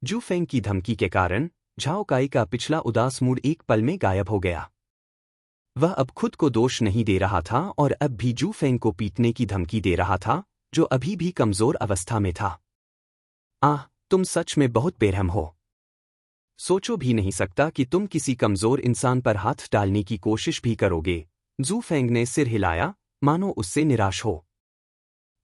जू फेंग की धमकी के कारण झाओ काई का पिछला उदास मूड एक पल में गायब हो गया। वह अब खुद को दोष नहीं दे रहा था और अब भी जू फेंग को पीटने की धमकी दे रहा था, जो अभी भी कमजोर अवस्था में था। आह, तुम सच में बहुत बेरहम हो। सोचो भी नहीं सकता कि तुम किसी कमजोर इंसान पर हाथ डालने की कोशिश भी करोगे। जू फेंग ने सिर हिलाया, मानो उससे निराश हो।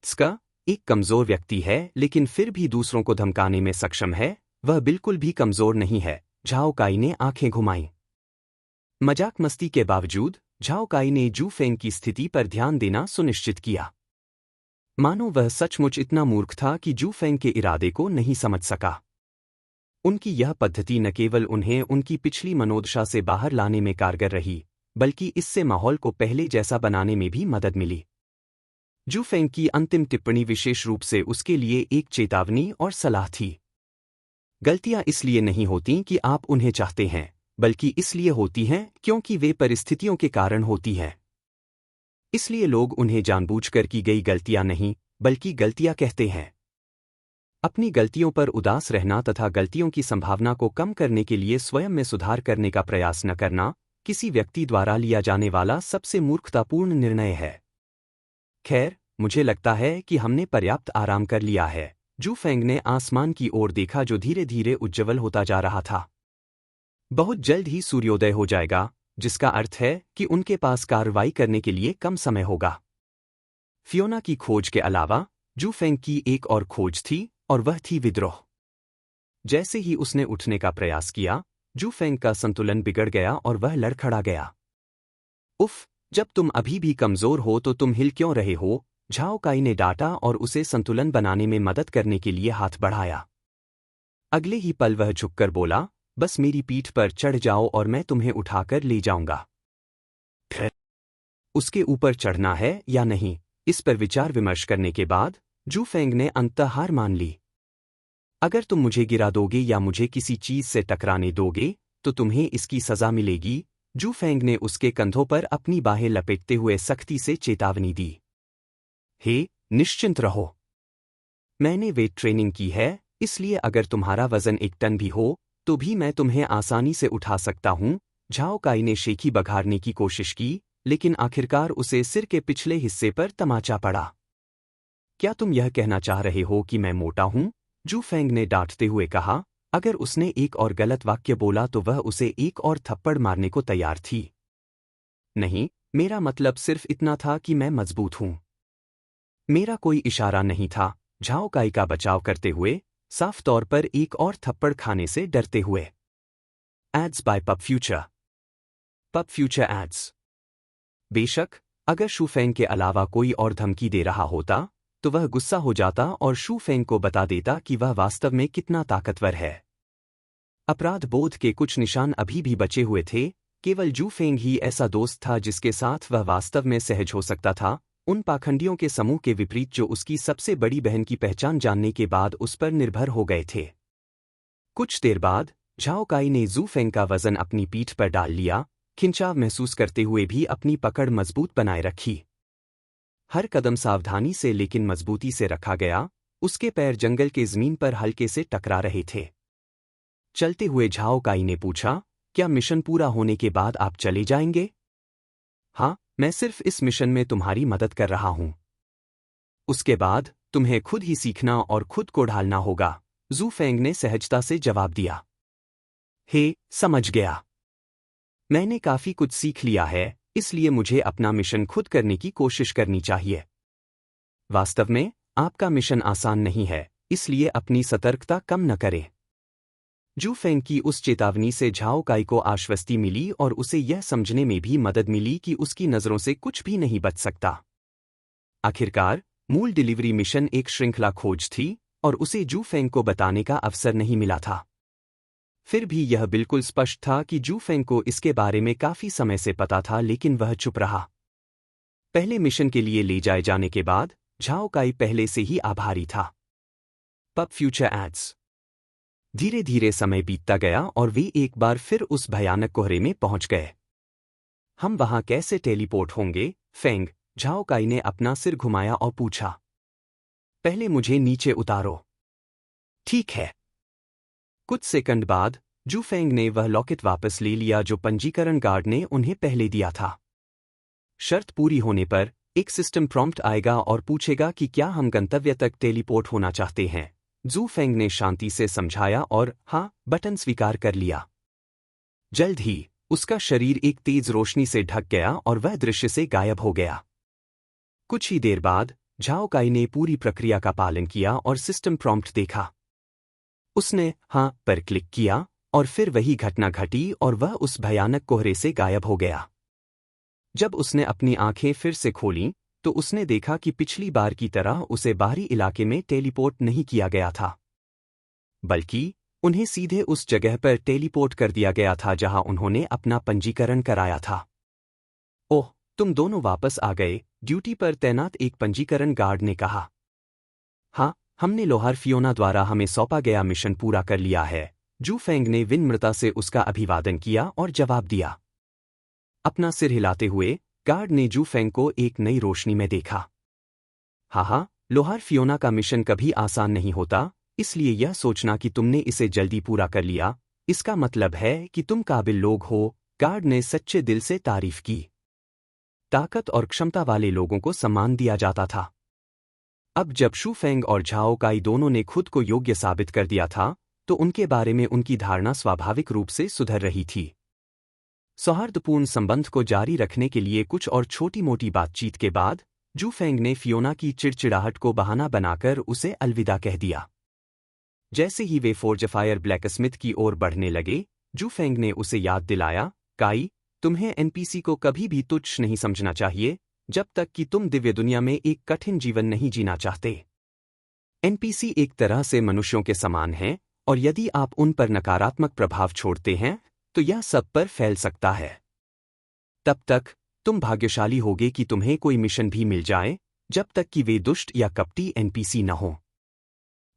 त्सका एक कमजोर व्यक्ति है लेकिन फिर भी दूसरों को धमकाने में सक्षम है, वह बिल्कुल भी कमजोर नहीं है। झाओ काई ने आंखें घुमाईं। मजाक मस्ती के बावजूद झाओ काई ने जू फेंग की स्थिति पर ध्यान देना सुनिश्चित किया। मानो वह सचमुच इतना मूर्ख था कि जू फेंग के इरादे को नहीं समझ सका। उनकी यह पद्धति न केवल उन्हें उनकी पिछली मनोदशा से बाहर लाने में कारगर रही, बल्कि इससे माहौल को पहले जैसा बनाने में भी मदद मिली। जू फेंग की अंतिम टिप्पणी विशेष रूप से उसके लिए एक चेतावनी और सलाह थी। गलतियां इसलिए नहीं होतीं कि आप उन्हें चाहते हैं, बल्कि इसलिए होती हैं क्योंकि वे परिस्थितियों के कारण होती हैं। इसलिए लोग उन्हें जानबूझकर की गई गलतियां नहीं, बल्कि गलतियां कहते हैं। अपनी गलतियों पर उदास रहना तथा गलतियों की संभावना को कम करने के लिए स्वयं में सुधार करने का प्रयास न करना किसी व्यक्ति द्वारा लिया जाने वाला सबसे मूर्खतापूर्ण निर्णय है। खैर, मुझे लगता है कि हमने पर्याप्त आराम कर लिया है। जू फेंग ने आसमान की ओर देखा जो धीरे धीरे उज्ज्वल होता जा रहा था। बहुत जल्द ही सूर्योदय हो जाएगा, जिसका अर्थ है कि उनके पास कार्रवाई करने के लिए कम समय होगा। फियोना की खोज के अलावा जू फेंग की एक और खोज थी, और वह थी विद्रोह। जैसे ही उसने उठने का प्रयास किया, जू फेंग का संतुलन बिगड़ गया और वह लड़खड़ा गया। उफ, जब तुम अभी भी कमजोर हो तो तुम हिल क्यों रहे हो? झाओ काई ने डांटा और उसे संतुलन बनाने में मदद करने के लिए हाथ बढ़ाया। अगले ही पल वह झुककर बोला, बस मेरी पीठ पर चढ़ जाओ और मैं तुम्हें उठाकर ले जाऊंगा। फिर उसके ऊपर चढ़ना है या नहीं, इस पर विचार विमर्श करने के बाद जू फेंग ने अंततः हार मान ली। अगर तुम मुझे गिरा दोगे या मुझे किसी चीज से टकराने दोगे, तो तुम्हें इसकी सजा मिलेगी। जू फेंग ने उसके कंधों पर अपनी बाहें लपेटते हुए सख्ती से चेतावनी दी। हे, निश्चिंत रहो। मैंने वेट ट्रेनिंग की है, इसलिए अगर तुम्हारा वजन 1 टन भी हो, तो भी मैं तुम्हें आसानी से उठा सकता हूं। झाओ काई ने शेखी बघाड़ने की कोशिश की, लेकिन आखिरकार उसे सिर के पिछले हिस्से पर तमाचा पड़ा। क्या तुम यह कहना चाह रहे हो कि मैं मोटा हूं? जू फेंग ने डांटते हुए कहा। अगर उसने एक और गलत वाक्य बोला तो वह उसे एक और थप्पड़ मारने को तैयार थी। नहीं, मेरा मतलब सिर्फ इतना था कि मैं मजबूत हूं। मेरा कोई इशारा नहीं था। झाओ काई का बचाव करते हुए, साफ तौर पर एक और थप्पड़ खाने से डरते हुए। Ads by pub future. Pub future ads. बेशक, अगर शू फेंग के अलावा कोई और धमकी दे रहा होता, तो वह गुस्सा हो जाता और शू फेंग को बता देता कि वह वास्तव में कितना ताकतवर है। अपराध बोध के कुछ निशान अभी भी बचे हुए थे, केवल जू फेंग ही ऐसा दोस्त था जिसके साथ वह वास्तव में सहज हो सकता था, उन पाखंडियों के समूह के विपरीत जो उसकी सबसे बड़ी बहन की पहचान जानने के बाद उस पर निर्भर हो गए थे। कुछ देर बाद झाओ काई ने जू फेंग का वजन अपनी पीठ पर डाल लिया, खिंचाव महसूस करते हुए भी अपनी पकड़ मजबूत बनाए रखी। हर कदम सावधानी से लेकिन मजबूती से रखा गया, उसके पैर जंगल के जमीन पर हल्के से टकरा रहे थे। चलते हुए झाओ काई ने पूछा, क्या मिशन पूरा होने के बाद आप चले जाएंगे? हाँ, मैं सिर्फ इस मिशन में तुम्हारी मदद कर रहा हूं। उसके बाद तुम्हें खुद ही सीखना और खुद को ढालना होगा, जू फेंग ने सहजता से जवाब दिया। हे, समझ गया। मैंने काफी कुछ सीख लिया है, इसलिए मुझे अपना मिशन खुद करने की कोशिश करनी चाहिए। वास्तव में, आपका मिशन आसान नहीं है, इसलिए अपनी सतर्कता कम न करें। जू फेंग की उस चेतावनी से झाओ काई को आश्वस्ति मिली और उसे यह समझने में भी मदद मिली कि उसकी नजरों से कुछ भी नहीं बच सकता। आखिरकार, मूल डिलीवरी मिशन एक श्रृंखला खोज थी, और उसे जू फेंग को बताने का अवसर नहीं मिला था। फिर भी यह बिल्कुल स्पष्ट था कि जू फेंग को इसके बारे में काफी समय से पता था, लेकिन वह चुप रहा। पहले मिशन के लिए ले जाए जाने के बाद झाओ काई पहले से ही आभारी था। Pub future ads. धीरे धीरे समय बीतता गया और वे एक बार फिर उस भयानक कोहरे में पहुंच गए। हम वहां कैसे टेलीपोर्ट होंगे? फेंग, झाओ काई ने अपना सिर घुमाया और पूछा। पहले मुझे नीचे उतारो। ठीक है। कुछ सेकंड बाद जू फेंग ने वह लॉकेट वापस ले लिया जो पंजीकरण गार्ड ने उन्हें पहले दिया था। शर्त पूरी होने पर एक सिस्टम प्रॉम्प्ट आएगा और पूछेगा कि क्या हम गंतव्य तक टेलीपोर्ट होना चाहते हैं। जू फेंग ने शांति से समझाया और हाँ बटन स्वीकार कर लिया। जल्द ही उसका शरीर एक तेज रोशनी से ढक गया और वह दृश्य से गायब हो गया। कुछ ही देर बाद झाओ काई ने पूरी प्रक्रिया का पालन किया और सिस्टम प्रॉम्प्ट देखा। उसने हाँ पर क्लिक किया और फिर वही घटना घटी और वह उस भयानक कोहरे से गायब हो गया। जब उसने अपनी आंखें फिर से खोलीं तो उसने देखा कि पिछली बार की तरह उसे बाहरी इलाके में टेलीपोर्ट नहीं किया गया था, बल्कि उन्हें सीधे उस जगह पर टेलीपोर्ट कर दिया गया था जहां उन्होंने अपना पंजीकरण कराया था। ओह, तुम दोनों वापस आ गए, ड्यूटी पर तैनात एक पंजीकरण गार्ड ने कहा। हाँ, हमने लोहार फियोना द्वारा हमें सौंपा गया मिशन पूरा कर लिया है। जू फेंग ने विनम्रता से उसका अभिवादन किया और जवाब दिया। अपना सिर हिलाते हुए गार्ड ने जू फेंग को एक नई रोशनी में देखा। हाँ, लोहार फियोना का मिशन कभी आसान नहीं होता, इसलिए यह सोचना कि तुमने इसे जल्दी पूरा कर लिया, इसका मतलब है कि तुम काबिल लोग हो। गार्ड ने सच्चे दिल से तारीफ की। ताकत और क्षमता वाले लोगों को सम्मान दिया जाता था। अब जब शू फेंग और झाओ काई दोनों ने खुद को योग्य साबित कर दिया था, तो उनके बारे में उनकी धारणा स्वाभाविक रूप से सुधर रही थी। सौहार्दपूर्ण संबंध को जारी रखने के लिए कुछ और छोटी मोटी बातचीत के बाद जू फेंग ने फियोना की चिड़चिड़ाहट को बहाना बनाकर उसे अलविदा कह दिया। जैसे ही वे फोर्जफायर ब्लैकस्मिथ की ओर बढ़ने लगे, जू फेंग ने उसे याद दिलाया, काई, तुम्हें एनपीसी को कभी भी तुच्छ नहीं समझना चाहिए जब तक कि तुम दिव्य दुनिया में एक कठिन जीवन नहीं जीना चाहते। एनपीसी एक तरह से मनुष्यों के समान हैं, और यदि आप उन पर नकारात्मक प्रभाव छोड़ते हैं तो यह सब पर फैल सकता है। तब तक तुम भाग्यशाली होगे कि तुम्हें कोई मिशन भी मिल जाए, जब तक कि वे दुष्ट या कपटी एनपीसी न हो।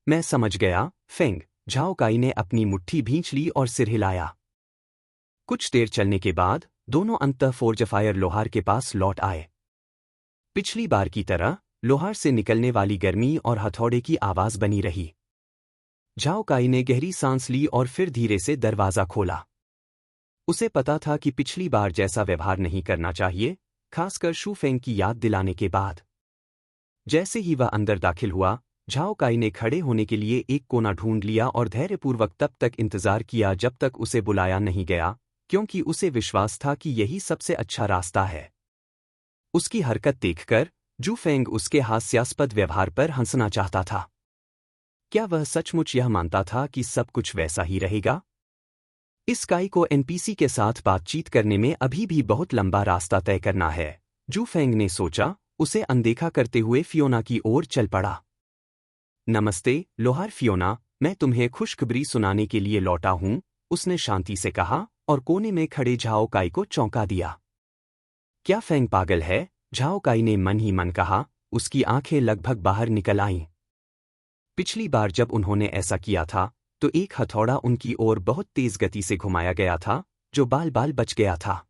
मैं समझ गया, फेंग, झाओ काई ने अपनी मुट्ठी भींच ली और सिर हिलाया। कुछ देर चलने के बाद दोनों अंततः फोर्जफायर लोहार के पास लौट आए। पिछली बार की तरह लोहार से निकलने वाली गर्मी और हथौड़े की आवाज बनी रही। झाओ काई ने गहरी सांस ली और फिर धीरे से दरवाजा खोला। उसे पता था कि पिछली बार जैसा व्यवहार नहीं करना चाहिए, खासकर शू फेंग की याद दिलाने के बाद। जैसे ही वह अंदर दाखिल हुआ, झाओ काई ने खड़े होने के लिए एक कोना ढूंढ लिया और धैर्यपूर्वक तब तक इंतजार किया जब तक उसे बुलाया नहीं गया, क्योंकि उसे विश्वास था कि यही सबसे अच्छा रास्ता है। उसकी हरकत देखकर जू फेंग उसके हास्यास्पद व्यवहार पर हंसना चाहता था। क्या वह सचमुच यह मानता था कि सब कुछ वैसा ही रहेगा? इस काई को एनपीसी के साथ बातचीत करने में अभी भी बहुत लंबा रास्ता तय करना है, जू फेंग ने सोचा, उसे अनदेखा करते हुए फियोना की ओर चल पड़ा। नमस्ते, लोहार फियोना, मैं तुम्हें खुशखबरी सुनाने के लिए लौटा हूं, उसने शांति से कहा और कोने में खड़े झाओ काई को चौंका दिया। क्या फेंग पागल है? झाओ काई ने मन ही मन कहा, उसकी आंखें लगभग बाहर निकल आईं। पिछली बार जब उन्होंने ऐसा किया था, तो एक हथौड़ा उनकी ओर बहुत तेज गति से घुमाया गया था, जो बाल बाल बच गया था।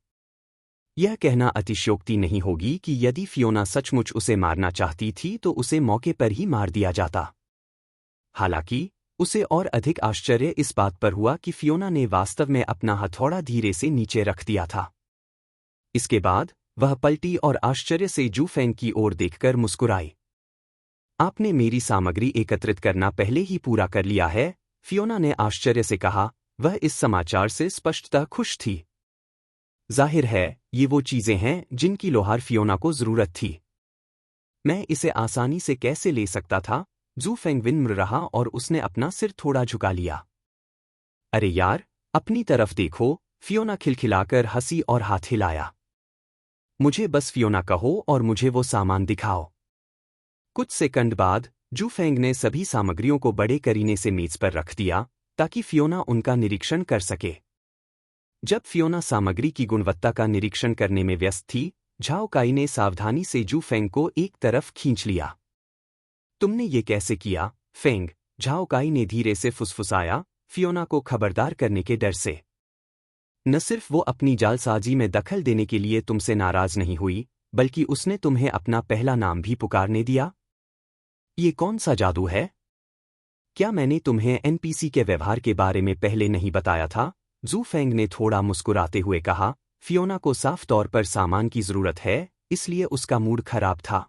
यह कहना अतिशयोक्ति नहीं होगी कि यदि फियोना सचमुच उसे मारना चाहती थी तो उसे मौके पर ही मार दिया जाता। हालांकि उसे और अधिक आश्चर्य इस बात पर हुआ कि फियोना ने वास्तव में अपना हथौड़ा धीरे से नीचे रख दिया था। इसके बाद वह पलटी और आश्चर्य से जू फेंग की ओर देखकर मुस्कुराई। आपने मेरी सामग्री एकत्रित करना पहले ही पूरा कर लिया है, फियोना ने आश्चर्य से कहा। वह इस समाचार से स्पष्टतः खुश थी। जाहिर है, ये वो चीजें हैं जिनकी लोहार फियोना को जरूरत थी। मैं इसे आसानी से कैसे ले सकता था? जू फेंग विनम्र रहा और उसने अपना सिर थोड़ा झुका लिया। अरे यार, अपनी तरफ देखो, फियोना खिलखिलाकर हंसी और हाथ हिलाया। मुझे बस फियोना कहो और मुझे वो सामान दिखाओ। कुछ सेकंड बाद जू फेंग ने सभी सामग्रियों को बड़े करीने से मेज पर रख दिया ताकि फियोना उनका निरीक्षण कर सके। जब फियोना सामग्री की गुणवत्ता का निरीक्षण करने में व्यस्त थी, झाओ काई ने सावधानी से जू फेंग को एक तरफ खींच लिया। तुमने ये कैसे किया, फेंग? झाओ काई ने धीरे से फुसफुसाया, फियोना को खबरदार करने के डर से। न सिर्फ वो अपनी जालसाजी में दखल देने के लिए तुमसे नाराज नहीं हुई, बल्कि उसने तुम्हें अपना पहला नाम भी पुकारने दिया। ये कौन सा जादू है? क्या मैंने तुम्हें एनपीसी के व्यवहार के बारे में पहले नहीं बताया था? जू फेंग ने थोड़ा मुस्कुराते हुए कहा। फियोना को साफ तौर पर सामान की जरूरत है, इसलिए उसका मूड खराब था।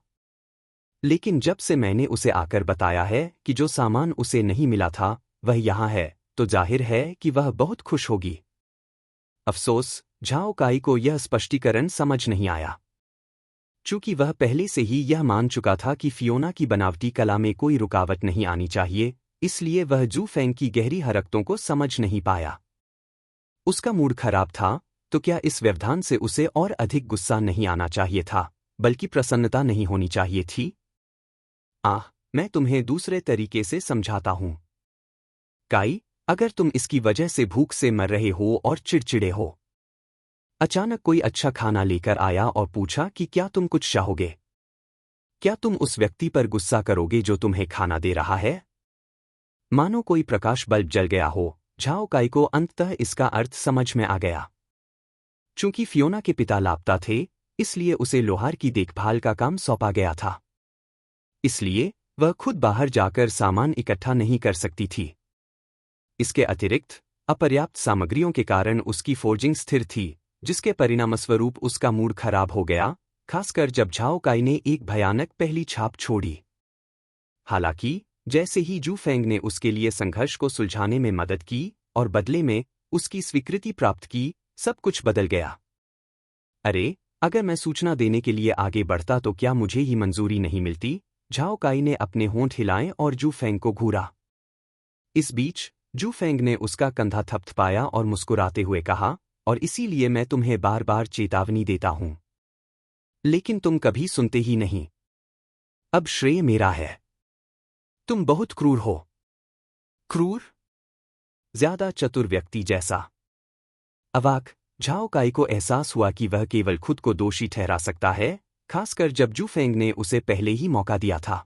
लेकिन जब से मैंने उसे आकर बताया है कि जो सामान उसे नहीं मिला था वह यहाँ है, तो जाहिर है कि वह बहुत खुश होगी। अफसोस, झाओ काई को यह स्पष्टीकरण समझ नहीं आया। चूंकि वह पहले से ही यह मान चुका था कि फियोना की बनावटी कला में कोई रुकावट नहीं आनी चाहिए, इसलिए वह जू फेंग की गहरी हरकतों को समझ नहीं पाया। उसका मूड खराब था, तो क्या इस व्यवधान से उसे और अधिक गुस्सा नहीं आना चाहिए था, बल्कि प्रसन्नता नहीं होनी चाहिए थी? मैं तुम्हें दूसरे तरीके से समझाता हूं। काई, अगर तुम इसकी वजह से भूख से मर रहे हो और चिड़चिड़े हो, अचानक कोई अच्छा खाना लेकर आया और पूछा कि क्या तुम कुछ चाहोगे? क्या तुम उस व्यक्ति पर गुस्सा करोगे जो तुम्हें खाना दे रहा है? मानो कोई प्रकाश बल्ब जल गया हो, झाओ काई को अंततः इसका अर्थ समझ में आ गया। चूंकि फियोना के पिता लापता थे, इसलिए उसे लोहार की देखभाल का काम सौंपा गया था। इसलिए वह खुद बाहर जाकर सामान इकट्ठा नहीं कर सकती थी। इसके अतिरिक्त अपर्याप्त सामग्रियों के कारण उसकी फोर्जिंग स्थिर थी, जिसके परिणामस्वरूप उसका मूड खराब हो गया, खासकर जब झाओ काई ने एक भयानक पहली छाप छोड़ी। हालांकि जैसे ही जू फेंग ने उसके लिए संघर्ष को सुलझाने में मदद की और बदले में उसकी स्वीकृति प्राप्त की, सब कुछ बदल गया। अरे, अगर मैं सूचना देने के लिए आगे बढ़ता तो क्या मुझे ही मंजूरी नहीं मिलती? झाओ काई ने अपने होंठ हिलाए और जू फेंग को घूरा। इस बीच जू फेंग ने उसका कंधा थपथपाया और मुस्कुराते हुए कहा, और इसीलिए मैं तुम्हें बार बार चेतावनी देता हूं, लेकिन तुम कभी सुनते ही नहीं। अब श्रेय मेरा है। तुम बहुत क्रूर हो। क्रूर? ज्यादा चतुर व्यक्ति जैसा। अवाक, झाओ काई को एहसास हुआ कि वह केवल खुद को दोषी ठहरा सकता है, खासकर जब जू फेंग ने उसे पहले ही मौका दिया था।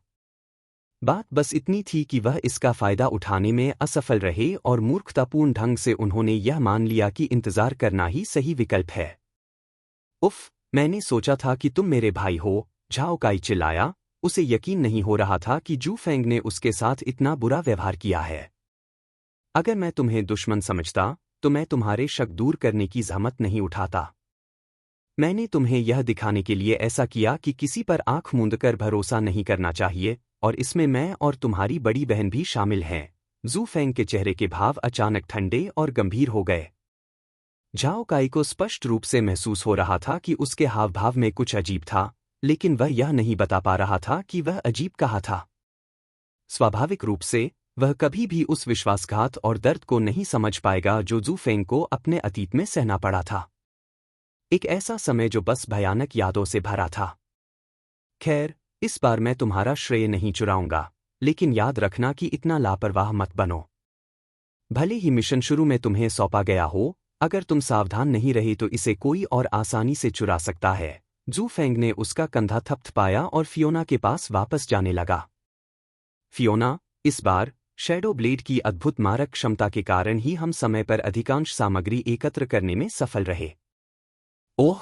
बात बस इतनी थी कि वह इसका फायदा उठाने में असफल रहे और मूर्खतापूर्ण ढंग से उन्होंने यह मान लिया कि इंतजार करना ही सही विकल्प है। उफ, मैंने सोचा था कि तुम मेरे भाई हो, झाओ काई चिल्लाया। उसे यकीन नहीं हो रहा था कि जू फेंग ने उसके साथ इतना बुरा व्यवहार किया है। अगर मैं तुम्हें दुश्मन समझता तो मैं तुम्हारे शक दूर करने की जहमत नहीं उठाता। मैंने तुम्हें यह दिखाने के लिए ऐसा किया कि किसी पर आंख मूंदकर भरोसा नहीं करना चाहिए, और इसमें मैं और तुम्हारी बड़ी बहन भी शामिल हैं। जू फेंग के चेहरे के भाव अचानक ठंडे और गंभीर हो गए। झाओ काई को स्पष्ट रूप से महसूस हो रहा था कि उसके हाव भाव में कुछ अजीब था, लेकिन वह यह नहीं बता पा रहा था कि वह अजीब कहाँ था। स्वाभाविक रूप से वह कभी भी उस विश्वासघात और दर्द को नहीं समझ पाएगा जो जू फेंग को अपने अतीत में सहना पड़ा था। एक ऐसा समय जो बस भयानक यादों से भरा था। खैर, इस बार मैं तुम्हारा श्रेय नहीं चुराऊंगा, लेकिन याद रखना कि इतना लापरवाह मत बनो। भले ही मिशन शुरू में तुम्हें सौंपा गया हो, अगर तुम सावधान नहीं रहे तो इसे कोई और आसानी से चुरा सकता है। जू फेंग ने उसका कंधा थपथपाया और फियोना के पास वापस जाने लगा। फियोना, इस बार शैडो ब्लेड की अद्भुत मारक क्षमता के कारण ही हम समय पर अधिकांश सामग्री एकत्र करने में सफल रहे। ओह!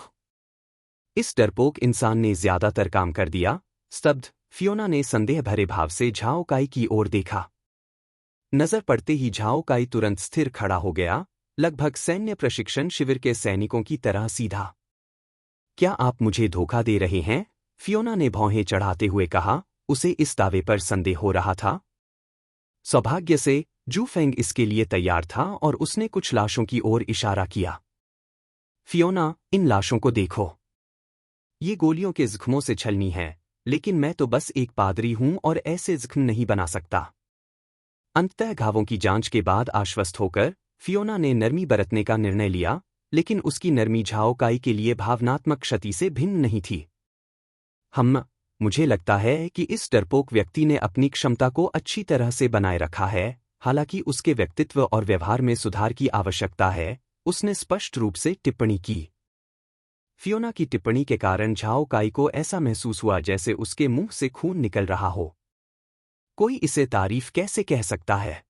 इस डरपोक इंसान ने ज्यादातर काम कर दिया। स्तब्ध, फियोना ने संदेह भरे भाव से झाओ काई की ओर देखा। नजर पड़ते ही झाओ काई तुरंत स्थिर खड़ा हो गया, लगभग सैन्य प्रशिक्षण शिविर के सैनिकों की तरह सीधा। क्या आप मुझे धोखा दे रहे हैं? फियोना ने भौहें चढ़ाते हुए कहा। उसे इस दावे पर संदेह हो रहा था। सौभाग्य से जू फेंग इसके लिए तैयार था और उसने कुछ लाशों की ओर इशारा किया। फियोना, इन लाशों को देखो। ये गोलियों के जख्मों से छलनी है, लेकिन मैं तो बस एक पादरी हूं और ऐसे जख्म नहीं बना सकता। अंततः घावों की जांच के बाद आश्वस्त होकर फियोना ने नरमी बरतने का निर्णय लिया, लेकिन उसकी नरमी झाओ काई के लिए भावनात्मक क्षति से भिन्न नहीं थी। मुझे लगता है कि इस डरपोक व्यक्ति ने अपनी क्षमता को अच्छी तरह से बनाए रखा है, हालांकि उसके व्यक्तित्व और व्यवहार में सुधार की आवश्यकता है, उसने स्पष्ट रूप से टिप्पणी की। फियोना की टिप्पणी के कारण झाओ काई को ऐसा महसूस हुआ जैसे उसके मुंह से खून निकल रहा हो। कोई इसे तारीफ कैसे कह सकता है?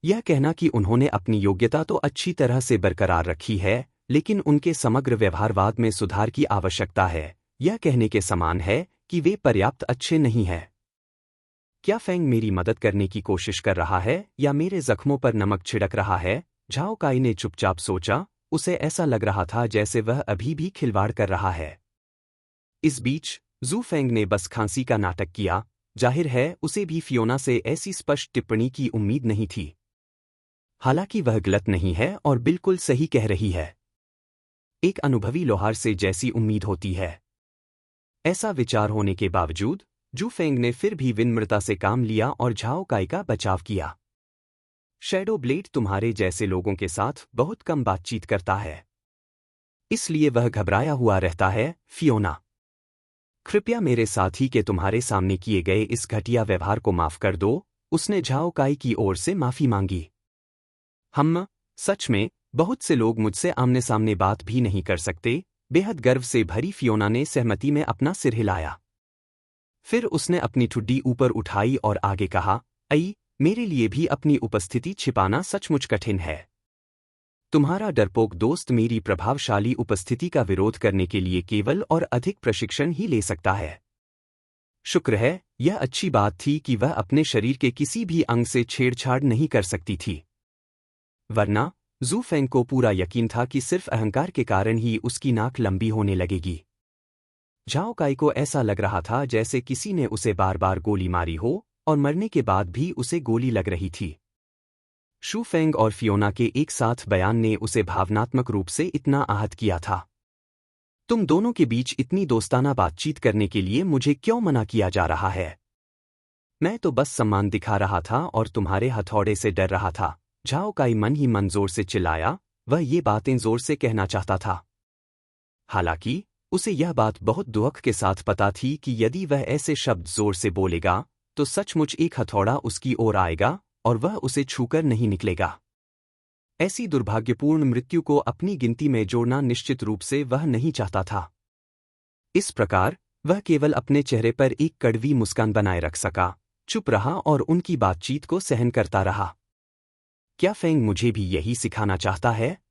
यह कहना कि उन्होंने अपनी योग्यता तो अच्छी तरह से बरकरार रखी है, लेकिन उनके समग्र व्यवहारवाद में सुधार की आवश्यकता है, यह कहने के समान है कि वे पर्याप्त अच्छे नहीं हैं। क्या फेंग मेरी मदद करने की कोशिश कर रहा है या मेरे जख्मों पर नमक छिड़क रहा है? झाओ काई ने चुपचाप सोचा, उसे ऐसा लग रहा था जैसे वह अभी भी खिलवाड़ कर रहा है। इस बीच जू फेंग ने बस खांसी का नाटक किया। जाहिर है उसे भी फियोना से ऐसी स्पष्ट टिप्पणी की उम्मीद नहीं थी। हालांकि वह गलत नहीं है और बिल्कुल सही कह रही है। एक अनुभवी लोहार से जैसी उम्मीद होती है। ऐसा विचार होने के बावजूद जू फेंग ने फिर भी विनम्रता से काम लिया और झाओ काई का बचाव किया। शैडो ब्लेड तुम्हारे जैसे लोगों के साथ बहुत कम बातचीत करता है, इसलिए वह घबराया हुआ रहता है। फियोना, कृपया मेरे साथी के तुम्हारे सामने किए गए इस घटिया व्यवहार को माफ कर दो। उसने झाओ काई की ओर से माफी मांगी। सच में बहुत से लोग मुझसे आमने सामने बात भी नहीं कर सकते। बेहद गर्व से भरी फियोना ने सहमति में अपना सिर हिलाया। फिर उसने अपनी ठुड्डी ऊपर उठाई और आगे कहा, मेरे लिए भी अपनी उपस्थिति छिपाना सचमुच कठिन है। तुम्हारा डरपोक दोस्त मेरी प्रभावशाली उपस्थिति का विरोध करने के लिए केवल और अधिक प्रशिक्षण ही ले सकता है। शुक्र है, यह अच्छी बात थी कि वह अपने शरीर के किसी भी अंग से छेड़छाड़ नहीं कर सकती थी। वरना जू फेंग को पूरा यकीन था कि सिर्फ अहंकार के कारण ही उसकी नाक लंबी होने लगेगी। झाओ काई को ऐसा लग रहा था जैसे किसी ने उसे बार बार गोली मारी हो और मरने के बाद भी उसे गोली लग रही थी। शू फेंग और फियोना के एक साथ बयान ने उसे भावनात्मक रूप से इतना आहत किया था। तुम दोनों के बीच इतनी दोस्ताना बातचीत करने के लिए मुझे क्यों मना किया जा रहा है? मैं तो बस सम्मान दिखा रहा था और तुम्हारे हथौड़े से डर रहा था। झाओ काई मन ही मन जोर से चिल्लाया। वह ये बातें जोर से कहना चाहता था। हालांकि उसे यह बात बहुत दुख के साथ पता थी कि यदि वह ऐसे शब्द जोर से बोलेगा तो सचमुच एक हथौड़ा उसकी ओर आएगा और वह उसे छूकर नहीं निकलेगा। ऐसी दुर्भाग्यपूर्ण मृत्यु को अपनी गिनती में जोड़ना निश्चित रूप से वह नहीं चाहता था। इस प्रकार वह केवल अपने चेहरे पर एक कड़वी मुस्कान बनाए रख सका, चुप रहा और उनकी बातचीत को सहन करता रहा। क्या फेंग मुझे भी यही सिखाना चाहता है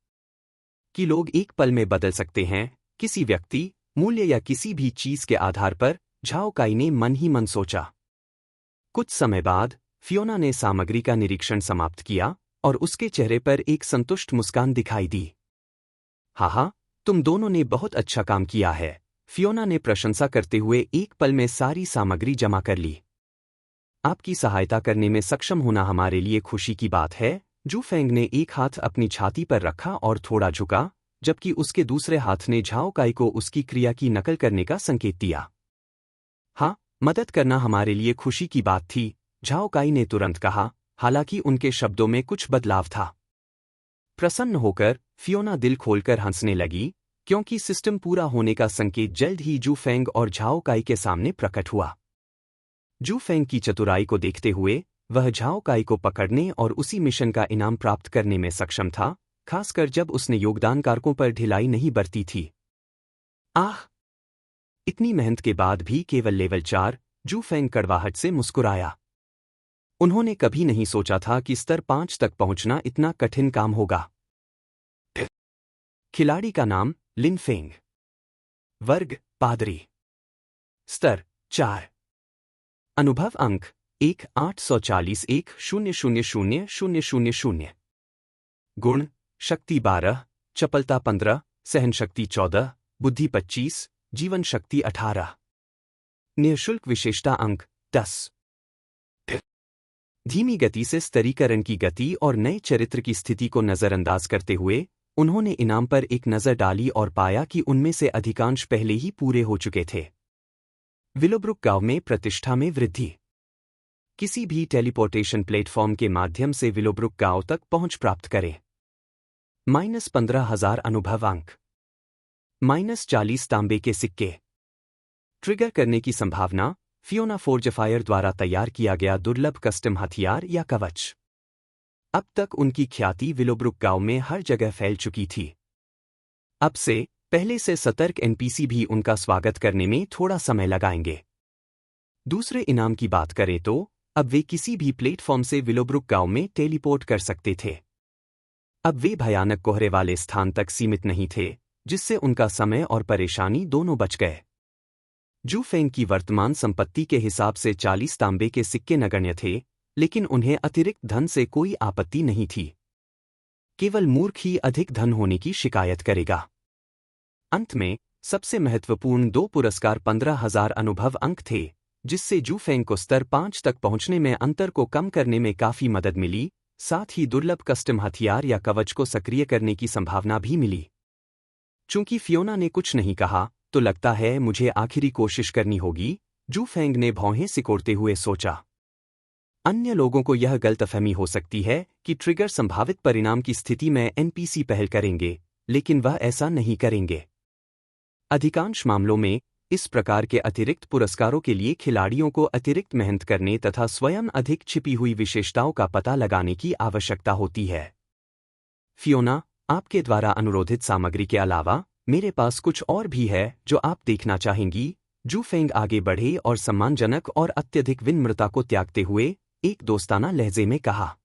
कि लोग एक पल में बदल सकते हैं, किसी व्यक्ति, मूल्य या किसी भी चीज के आधार पर? झाओ काई ने मन ही मन सोचा। कुछ समय बाद फियोना ने सामग्री का निरीक्षण समाप्त किया और उसके चेहरे पर एक संतुष्ट मुस्कान दिखाई दी। हाँ, तुम दोनों ने बहुत अच्छा काम किया है। फियोना ने प्रशंसा करते हुए एक पल में सारी सामग्री जमा कर ली। आपकी सहायता करने में सक्षम होना हमारे लिए खुशी की बात है। जू फेंग ने एक हाथ अपनी छाती पर रखा और थोड़ा झुका, जबकि उसके दूसरे हाथ ने झाओ काई को उसकी क्रिया की नकल करने का संकेत दिया। मदद करना हमारे लिए खुशी की बात थी, झाओ काई ने तुरंत कहा, हालांकि उनके शब्दों में कुछ बदलाव था। प्रसन्न होकर फियोना दिल खोलकर हंसने लगी, क्योंकि सिस्टम पूरा होने का संकेत जल्द ही जू फेंग और झाओ काई के सामने प्रकट हुआ। जू फेंग की चतुराई को देखते हुए वह झाओ काई को पकड़ने और उसी मिशन का इनाम प्राप्त करने में सक्षम था, खासकर जब उसने योगदानकारकों पर ढिलाई नहीं बरती थी। इतनी मेहनत के बाद भी केवल लेवल 4, जू फेंग कड़वाहट से मुस्कुराया। उन्होंने कभी नहीं सोचा था कि स्तर 5 तक पहुंचना इतना कठिन काम होगा। खिलाड़ी का नाम लिन फेंग। वर्ग पादरी। स्तर 4। अनुभव अंक 1,840 1,000,000। गुण शक्ति 12, चपलता 15, सहनशक्ति 14, बुद्धि 25, जीवन शक्ति 18। निःशुल्क विशेषता अंक 10। धीमी गति से स्तरीकरण की गति और नए चरित्र की स्थिति को नजरअंदाज करते हुए उन्होंने इनाम पर एक नजर डाली और पाया कि उनमें से अधिकांश पहले ही पूरे हो चुके थे। विलोब्रुक गांव में प्रतिष्ठा में वृद्धि। किसी भी टेलीपोर्टेशन प्लेटफॉर्म के माध्यम से विलोब्रुक गांव तक पहुंच प्राप्त करें। -15,000 अनुभव अंक। -40 तांबे के सिक्के। ट्रिगर करने की संभावना। फियोना फोर्जफायर द्वारा तैयार किया गया दुर्लभ कस्टम हथियार या कवच। अब तक उनकी ख्याति विलोब्रुक गांव में हर जगह फैल चुकी थी। अब से पहले से सतर्क एनपीसी भी उनका स्वागत करने में थोड़ा समय लगाएंगे। दूसरे इनाम की बात करें तो अब वे किसी भी प्लेटफॉर्म से विलोब्रुक गांव में टेलीपोर्ट कर सकते थे। अब वे भयानक कोहरे वाले स्थान तक सीमित नहीं थे, जिससे उनका समय और परेशानी दोनों बच गए। जू फेंग की वर्तमान संपत्ति के हिसाब से 40 तांबे के सिक्के नगण्य थे, लेकिन उन्हें अतिरिक्त धन से कोई आपत्ति नहीं थी। केवल मूर्ख ही अधिक धन होने की शिकायत करेगा। अंत में सबसे महत्वपूर्ण 2 पुरस्कार 15,000 अनुभव अंक थे, जिससे जू फेंग को स्तर 5 तक पहुंचने में अंतर को कम करने में काफी मदद मिली। साथ ही दुर्लभ कस्टम हथियार या कवच को सक्रिय करने की संभावना भी मिली। चूंकि फियोना ने कुछ नहीं कहा, तो लगता है मुझे आखिरी कोशिश करनी होगी, जू फेंग ने भौहें सिकोड़ते हुए सोचा। अन्य लोगों को यह गलतफहमी हो सकती है कि ट्रिगर संभावित परिणाम की स्थिति में एनपीसी पहल करेंगे, लेकिन वह ऐसा नहीं करेंगे। अधिकांश मामलों में इस प्रकार के अतिरिक्त पुरस्कारों के लिए खिलाड़ियों को अतिरिक्त मेहनत करने तथा स्वयं अधिक छिपी हुई विशेषताओं का पता लगाने की आवश्यकता होती है। फियोना, आपके द्वारा अनुरोधित सामग्री के अलावा मेरे पास कुछ और भी है जो आप देखना चाहेंगी। जू फेंग आगे बढ़े और सम्मानजनक और अत्यधिक विनम्रता को त्यागते हुए एक दोस्ताना लहजे में कहा,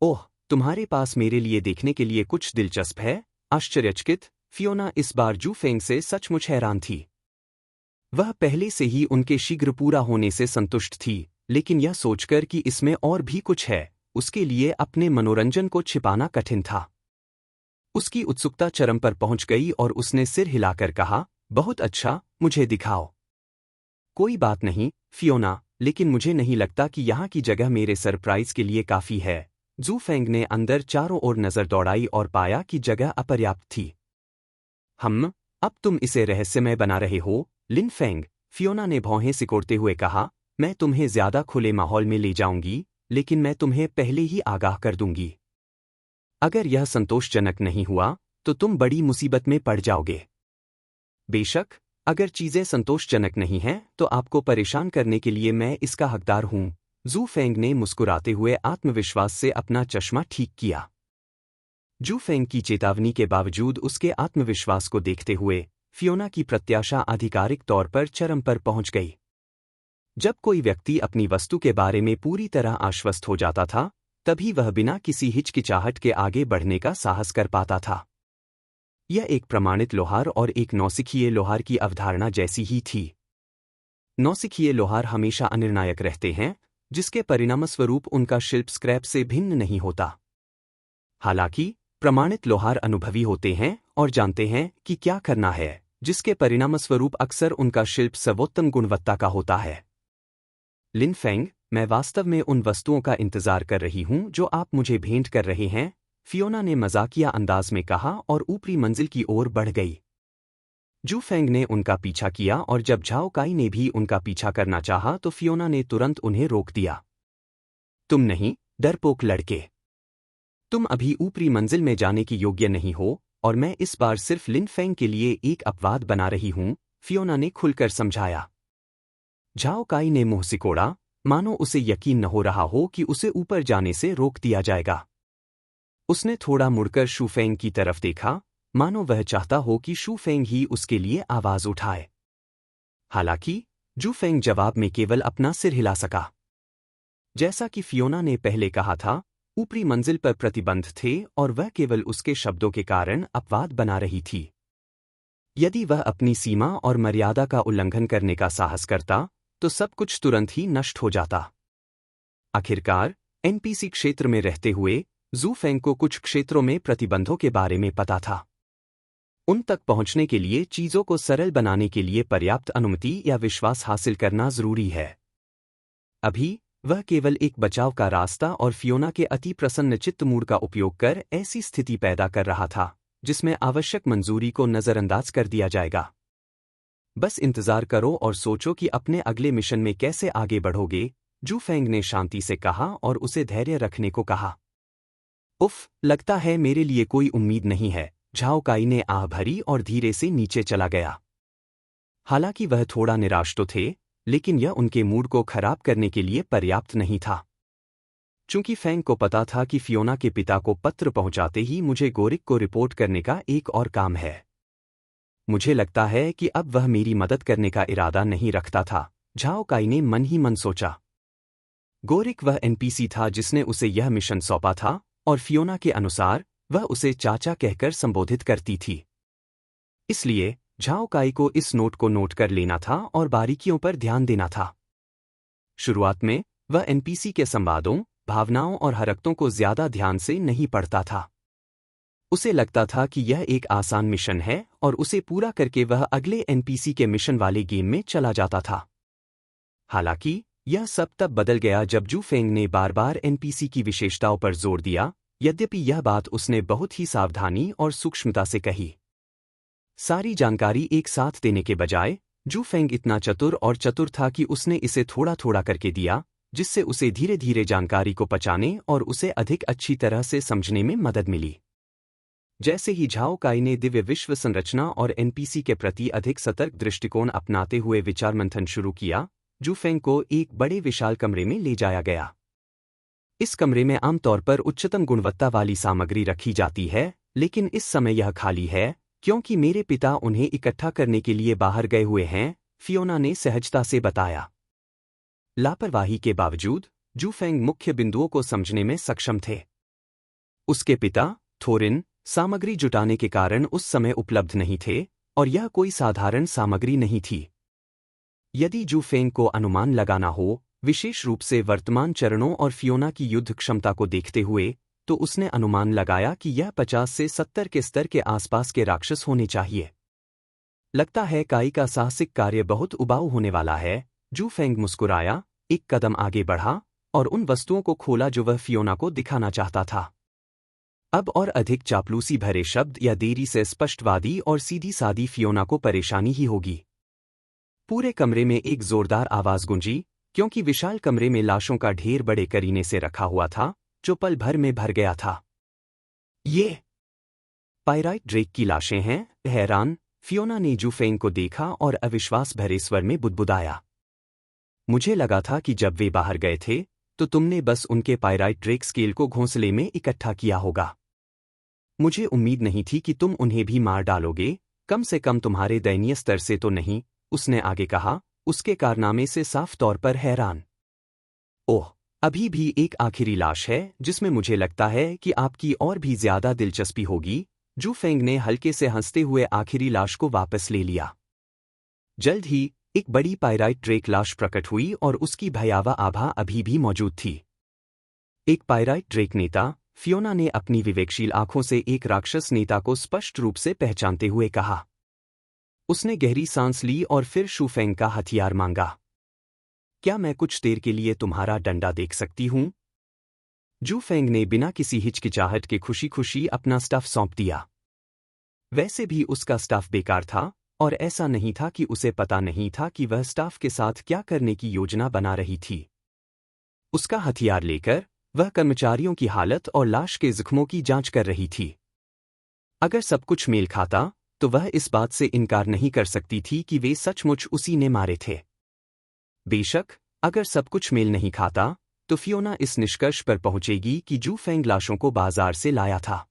ओह, तुम्हारे पास मेरे लिए देखने के लिए कुछ दिलचस्प है? आश्चर्यचकित फियोना इस बार जू फेंग से सचमुच हैरान थी। वह पहले से ही उनके शीघ्र पूरा होने से संतुष्ट थी, लेकिन यह सोचकर कि इसमें और भी कुछ है, उसके लिए अपने मनोरंजन को छिपाना कठिन था। उसकी उत्सुकता चरम पर पहुंच गई और उसने सिर हिलाकर कहा, बहुत अच्छा, मुझे दिखाओ। कोई बात नहीं, फियोना, लेकिन मुझे नहीं लगता कि यहाँ की जगह मेरे सरप्राइज के लिए काफी है। जू फेंग ने अंदर चारों ओर नजर दौड़ाई और पाया कि जगह अपर्याप्त थी। अब तुम इसे रहस्यमय बना रहे हो, लिन फेंग, फियोना ने भौहें सिकोड़ते हुए कहा, मैं तुम्हें ज्यादा खुले माहौल में ले जाऊंगी, लेकिन मैं तुम्हें पहले ही आगाह कर दूंगी। अगर यह संतोषजनक नहीं हुआ, तो तुम बड़ी मुसीबत में पड़ जाओगे। बेशक, अगर चीजें संतोषजनक नहीं हैं, तो आपको परेशान करने के लिए मैं इसका हकदार हूं। जू फेंग ने मुस्कुराते हुए आत्मविश्वास से अपना चश्मा ठीक किया। जू फेंग की चेतावनी के बावजूद उसके आत्मविश्वास को देखते हुए फियोना की प्रत्याशा आधिकारिक तौर पर चरम पर पहुंच गई। जब कोई व्यक्ति अपनी वस्तु के बारे में पूरी तरह आश्वस्त हो जाता था, तभी वह बिना किसी हिचकिचाहट के आगे बढ़ने का साहस कर पाता था। यह एक प्रमाणित लोहार और एक नौसिखिए लोहार की अवधारणा जैसी ही थी। नौसिखिए लोहार हमेशा अनिर्णायक रहते हैं, जिसके परिणामस्वरूप उनका शिल्प स्क्रैप से भिन्न नहीं होता। हालांकि प्रमाणित लोहार अनुभवी होते हैं और जानते हैं कि क्या करना है, जिसके परिणामस्वरूप अक्सर उनका शिल्प सर्वोत्तम गुणवत्ता का होता है। लिन फेंग, मैं वास्तव में उन वस्तुओं का इंतजार कर रही हूं जो आप मुझे भेंट कर रहे हैं, फियोना ने मजाकिया अंदाज में कहा और ऊपरी मंजिल की ओर बढ़ गई। जू फेंग ने उनका पीछा किया और जब झाओ काई ने भी उनका पीछा करना चाहा तो फियोना ने तुरंत उन्हें रोक दिया। तुम नहीं, डरपोक लड़के। तुम अभी ऊपरी मंजिल में जाने की योग्य नहीं हो, और मैं इस बार सिर्फ लिन फेंग के लिए एक अपवाद बना रही हूं, फियोना ने खुलकर समझाया। झाओ काई ने मुंह सिकोड़ा, मानो उसे यकीन न हो रहा हो कि उसे ऊपर जाने से रोक दिया जाएगा। उसने थोड़ा मुड़कर शू फेंग की तरफ देखा, मानो वह चाहता हो कि शू फेंग ही उसके लिए आवाज उठाए। हालांकि जू फेंग जवाब में केवल अपना सिर हिला सका। जैसा कि फियोना ने पहले कहा था, ऊपरी मंजिल पर प्रतिबंध थे और वह केवल उसके शब्दों के कारण अपवाद बना रही थी। यदि वह अपनी सीमा और मर्यादा का उल्लंघन करने का साहस करता, तो सब कुछ तुरंत ही नष्ट हो जाता। आखिरकार, एनपीसी क्षेत्र में रहते हुए जू फेंग को कुछ क्षेत्रों में प्रतिबंधों के बारे में पता था। उन तक पहुंचने के लिए चीजों को सरल बनाने के लिए पर्याप्त अनुमति या विश्वास हासिल करना जरूरी है। अभी वह केवल एक बचाव का रास्ता और फियोना के अति प्रसन्न चित्त मूड का उपयोग कर ऐसी स्थिति पैदा कर रहा था जिसमें आवश्यक मंजूरी को नजरअंदाज कर दिया जाएगा। बस इंतजार करो और सोचो कि अपने अगले मिशन में कैसे आगे बढ़ोगे, जू फेंग ने शांति से कहा और उसे धैर्य रखने को कहा। उफ, लगता है मेरे लिए कोई उम्मीद नहीं है, झाओ काई ने आह भरी और धीरे से नीचे चला गया। हालांकि वह थोड़ा निराश तो थे, लेकिन यह उनके मूड को खराब करने के लिए पर्याप्त नहीं था। चूंकि फेंग को पता था कि फियोना के पिता को पत्र पहुंचाते ही मुझे गोरिक को रिपोर्ट करने का एक और काम है। मुझे लगता है कि अब वह मेरी मदद करने का इरादा नहीं रखता था, झाओ काई ने मन ही मन सोचा। गोरिक वह एनपीसी था जिसने उसे यह मिशन सौंपा था, और फियोना के अनुसार वह उसे चाचा कहकर संबोधित करती थी। इसलिए झाओ काई को इस नोट को नोट कर लेना था और बारीकियों पर ध्यान देना था। शुरुआत में वह एनपीसी के संवादों, भावनाओं और हरकतों को ज्यादा ध्यान से नहीं पढ़ता था। उसे लगता था कि यह एक आसान मिशन है और उसे पूरा करके वह अगले एनपीसी के मिशन वाले गेम में चला जाता था। हालांकि यह सब तब बदल गया जब जू फेंग ने बार बार एनपीसी की विशेषताओं पर जोर दिया, यद्यपि यह बात उसने बहुत ही सावधानी और सूक्ष्मता से कही। सारी जानकारी एक साथ देने के बजाय जू फेंग इतना चतुर और चतुर था कि उसने इसे थोड़ा थोड़ा करके दिया, जिससे उसे धीरे धीरे जानकारी को पचाने और उसे अधिक अच्छी तरह से समझने में मदद मिली। जैसे ही झाओ काई ने दिव्य विश्व संरचना और एनपीसी के प्रति अधिक सतर्क दृष्टिकोण अपनाते हुए विचार मंथन शुरू किया, जू फेंग को एक बड़े विशाल कमरे में ले जाया गया। इस कमरे में आमतौर पर उच्चतम गुणवत्ता वाली सामग्री रखी जाती है, लेकिन इस समय यह खाली है क्योंकि मेरे पिता उन्हें इकट्ठा करने के लिए बाहर गए हुए हैं, फियोना ने सहजता से बताया। लापरवाही के बावजूद जू फेंग मुख्य बिंदुओं को समझने में सक्षम थे। उसके पिता थोरिन सामग्री जुटाने के कारण उस समय उपलब्ध नहीं थे और यह कोई साधारण सामग्री नहीं थी। यदि जू फेंग को अनुमान लगाना हो, विशेष रूप से वर्तमान चरणों और फियोना की युद्ध क्षमता को देखते हुए, तो उसने अनुमान लगाया कि यह 50 से 70 के स्तर के आसपास के राक्षस होने चाहिए। लगता है काई का साहसिक कार्य बहुत उबाऊ होने वाला है। जू फेंग मुस्कुराया, एक कदम आगे बढ़ा और उन वस्तुओं को खोला जो वह फियोना को दिखाना चाहता था। अब और अधिक चापलूसी भरे शब्द या देरी से स्पष्टवादी और सीधी सादी फियोना को परेशानी ही होगी। पूरे कमरे में एक जोरदार आवाज गूंजी, क्योंकि विशाल कमरे में लाशों का ढेर बड़े करीने से रखा हुआ था, जो पल भर में भर गया था। ये पायराइट ड्रेक की लाशें हैं। हैरान फियोना ने जू फेंग को देखा और अविश्वास भरे स्वर में बुदबुदाया। मुझे लगा था कि जब वे बाहर गए थे तो तुमने बस उनके पायराइट ड्रेक स्केल को घोंसले में इकट्ठा किया होगा। मुझे उम्मीद नहीं थी कि तुम उन्हें भी मार डालोगे, कम से कम तुम्हारे दयनीय स्तर से तो नहीं, उसने आगे कहा, उसके कारनामे से साफ तौर पर हैरान। ओह, अभी भी एक आखिरी लाश है जिसमें मुझे लगता है कि आपकी और भी ज्यादा दिलचस्पी होगी। जू फेंग ने हल्के से हंसते हुए आखिरी लाश को वापस ले लिया। जल्द ही एक बड़ी पायराइट ड्रेक लाश प्रकट हुई और उसकी भयावह आभा अभी भी मौजूद थी। एक पायराइट ड्रेक नेता, फियोना ने अपनी विवेकशील आंखों से एक राक्षस नेता को स्पष्ट रूप से पहचानते हुए कहा। उसने गहरी सांस ली और फिर शू फेंग का हथियार मांगा। क्या मैं कुछ देर के लिए तुम्हारा डंडा देख सकती हूं? जू फेंग ने बिना किसी हिचकिचाहट के खुशी खुशी अपना स्टफ सौंप दिया। वैसे भी उसका स्टाफ बेकार था और ऐसा नहीं था कि उसे पता नहीं था कि वह स्टाफ के साथ क्या करने की योजना बना रही थी। उसका हथियार लेकर वह कर्मचारियों की हालत और लाश के जख्मों की जांच कर रही थी। अगर सब कुछ मेल खाता तो वह इस बात से इनकार नहीं कर सकती थी कि वे सचमुच उसी ने मारे थे। बेशक अगर सब कुछ मेल नहीं खाता तो फियोना इस निष्कर्ष पर पहुंचेगी कि जू फेंग लाशों को बाजार से लाया था।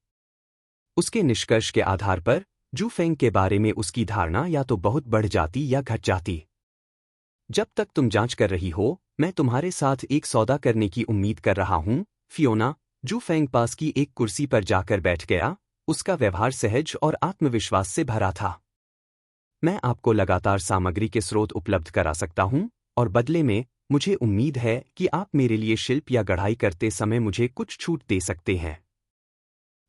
उसके निष्कर्ष के आधार पर जू फेंग के बारे में उसकी धारणा या तो बहुत बढ़ जाती या घट जाती। जब तक तुम जांच कर रही हो, मैं तुम्हारे साथ एक सौदा करने की उम्मीद कर रहा हूं। फियोना जू फेंग पास की एक कुर्सी पर जाकर बैठ गया। उसका व्यवहार सहज और आत्मविश्वास से भरा था। मैं आपको लगातार सामग्री के स्रोत उपलब्ध करा सकता हूं और बदले में मुझे उम्मीद है कि आप मेरे लिए शिल्प या गढ़ाई करते समय मुझे कुछ छूट दे सकते हैं।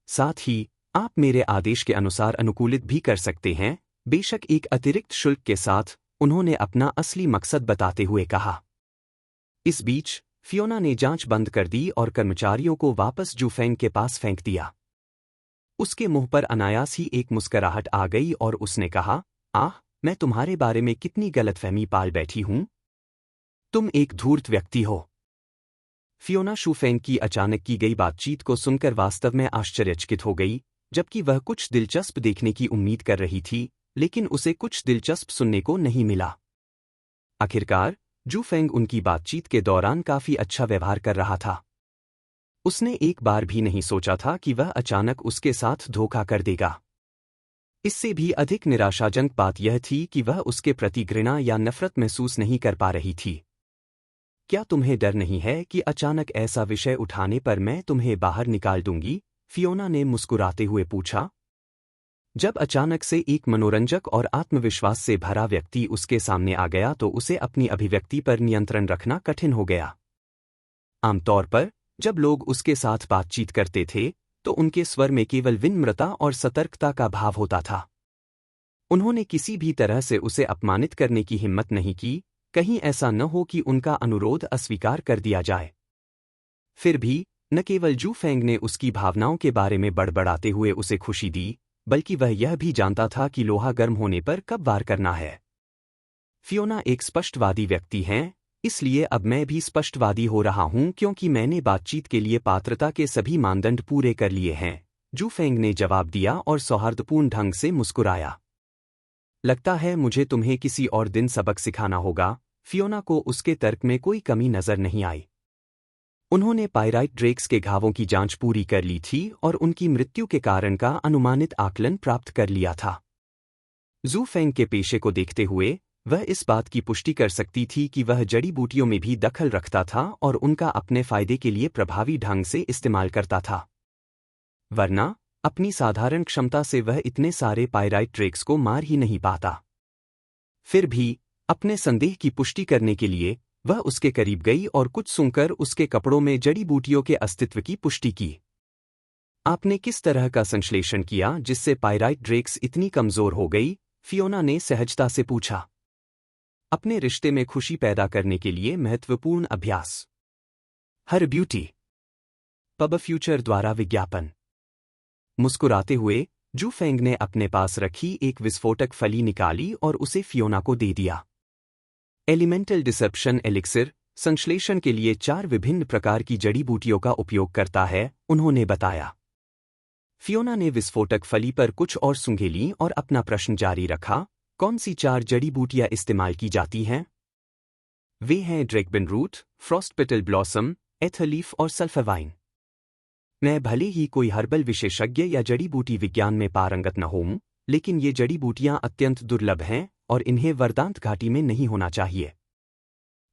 साथ ही आप मेरे आदेश के अनुसार अनुकूलित भी कर सकते हैं, बेशक एक अतिरिक्त शुल्क के साथ, उन्होंने अपना असली मकसद बताते हुए कहा। इस बीच फियोना ने जांच बंद कर दी और कर्मचारियों को वापस जू फेंग के पास फेंक दिया। उसके मुंह पर अनायास ही एक मुस्कुराहट आ गई और उसने कहा, आह, मैं तुम्हारे बारे में कितनी गलतफहमी पाल बैठी हूं। तुम एक धूर्त व्यक्ति हो। फियोना शू फेंग की अचानक की गई बातचीत को सुनकर वास्तव में आश्चर्यचकित हो गई, जबकि वह कुछ दिलचस्प देखने की उम्मीद कर रही थी, लेकिन उसे कुछ दिलचस्प सुनने को नहीं मिला। आखिरकार जू फेंग उनकी बातचीत के दौरान काफी अच्छा व्यवहार कर रहा था। उसने एक बार भी नहीं सोचा था कि वह अचानक उसके साथ धोखा कर देगा। इससे भी अधिक निराशाजनक बात यह थी कि वह उसके प्रति घृणा या नफरत महसूस नहीं कर पा रही थी। क्या तुम्हें डर नहीं है कि अचानक ऐसा विषय उठाने पर मैं तुम्हें बाहर निकाल दूंगी? फियोना ने मुस्कुराते हुए पूछा। जब अचानक से एक मनोरंजक और आत्मविश्वास से भरा व्यक्ति उसके सामने आ गया तो उसे अपनी अभिव्यक्ति पर नियंत्रण रखना कठिन हो गया। आमतौर पर जब लोग उसके साथ बातचीत करते थे तो उनके स्वर में केवल विनम्रता और सतर्कता का भाव होता था। उन्होंने किसी भी तरह से उसे अपमानित करने की हिम्मत नहीं की, कहीं ऐसा न हो कि उनका अनुरोध अस्वीकार कर दिया जाए। फिर भी न केवल जू फेंग ने उसकी भावनाओं के बारे में बड़बड़ाते हुए उसे खुशी दी, बल्कि वह यह भी जानता था कि लोहा गर्म होने पर कब वार करना है। फियोना एक स्पष्टवादी व्यक्ति हैं, इसलिए अब मैं भी स्पष्टवादी हो रहा हूं क्योंकि मैंने बातचीत के लिए पात्रता के सभी मानदंड पूरे कर लिए हैं, जू फेंग ने जवाब दिया और सौहार्दपूर्ण ढंग से मुस्कुराया। लगता है मुझे तुम्हें किसी और दिन सबक सिखाना होगा। फियोना को उसके तर्क में कोई कमी नजर नहीं आई। उन्होंने पायराइट ड्रेक्स के घावों की जांच पूरी कर ली थी और उनकी मृत्यु के कारण का अनुमानित आकलन प्राप्त कर लिया था। जू फेंग के पेशे को देखते हुए वह इस बात की पुष्टि कर सकती थी कि वह जड़ी बूटियों में भी दखल रखता था और उनका अपने फायदे के लिए प्रभावी ढंग से इस्तेमाल करता था। वरना अपनी साधारण क्षमता से वह इतने सारे पायराइट ड्रेक्स को मार ही नहीं पाता। फिर भी अपने संदेह की पुष्टि करने के लिए वह उसके करीब गई और कुछ सूंघकर उसके कपड़ों में जड़ी बूटियों के अस्तित्व की पुष्टि की। आपने किस तरह का संश्लेषण किया जिससे पायराइट ड्रेक्स इतनी कमजोर हो गई? फियोना ने सहजता से पूछा। अपने रिश्ते में खुशी पैदा करने के लिए महत्वपूर्ण अभ्यास। हर ब्यूटी पब फ्यूचर द्वारा विज्ञापन। मुस्कुराते हुए जू फेंग ने अपने पास रखी एक विस्फोटक फली निकाली और उसे फियोना को दे दिया। एलिमेंटल डिसेप्शन एलिक्सिर संश्लेषण के लिए 4 विभिन्न प्रकार की जड़ी बूटियों का उपयोग करता है, उन्होंने बताया। फियोना ने विस्फोटक फली पर कुछ और सूंघे लीं और अपना प्रश्न जारी रखा, कौन सी 4 जड़ी बूटियां इस्तेमाल की जाती हैं? वे हैं dragon root, frost petal blossom, एथलीफ और सल्फावाइन। मैं भले ही कोई हर्बल विशेषज्ञ या जड़ी बूटी विज्ञान में पारंगत न हूं, लेकिन ये जड़ी बूटियां अत्यंत दुर्लभ हैं और इन्हें वरदांत घाटी में नहीं होना चाहिए।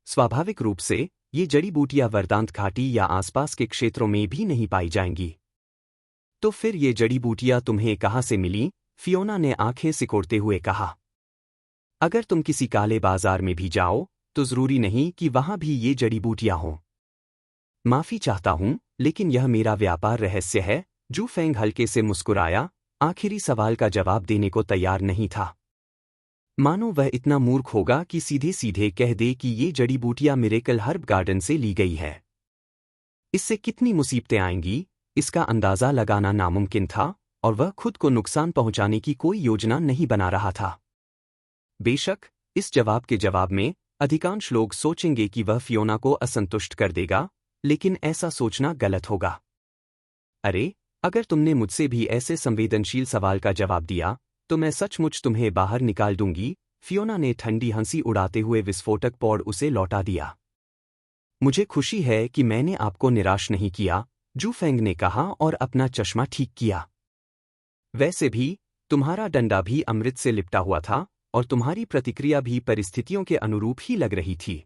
स्वाभाविक रूप से ये जड़ी बूटियां वरदांत घाटी या आसपास के क्षेत्रों में भी नहीं पाई जाएंगी। तो फिर ये जड़ी बूटियां तुम्हें कहाँ से मिलीं? फियोना ने आंखें सिकोड़ते हुए कहा। अगर तुम किसी काले बाजार में भी जाओ तो जरूरी नहीं कि वहां भी ये जड़ी बूटियां हों। माफी चाहता हूं, लेकिन यह मेरा व्यापार रहस्य है। जू फेंग हल्के से मुस्कुराया, आखिरी सवाल का जवाब देने को तैयार नहीं था। मानो वह इतना मूर्ख होगा कि सीधे सीधे कह दे कि ये जड़ी बूटियां मिरेकल हर्ब गार्डन से ली गई है। इससे कितनी मुसीबतें आएंगी, इसका अंदाजा लगाना नामुमकिन था और वह खुद को नुकसान पहुंचाने की कोई योजना नहीं बना रहा था। बेशक इस जवाब के जवाब में अधिकांश लोग सोचेंगे कि वह फियोना को असंतुष्ट कर देगा, लेकिन ऐसा सोचना गलत होगा। अरे, अगर तुमने मुझसे भी ऐसे संवेदनशील सवाल का जवाब दिया तो मैं सचमुच तुम्हें बाहर निकाल दूंगी। फियोना ने ठंडी हंसी उड़ाते हुए विस्फोटक पॉड उसे लौटा दिया। मुझे खुशी है कि मैंने आपको निराश नहीं किया, जू फेंग ने कहा और अपना चश्मा ठीक किया। वैसे भी तुम्हारा डंडा भी अमृत से लिपटा हुआ था और तुम्हारी प्रतिक्रिया भी परिस्थितियों के अनुरूप ही लग रही थी।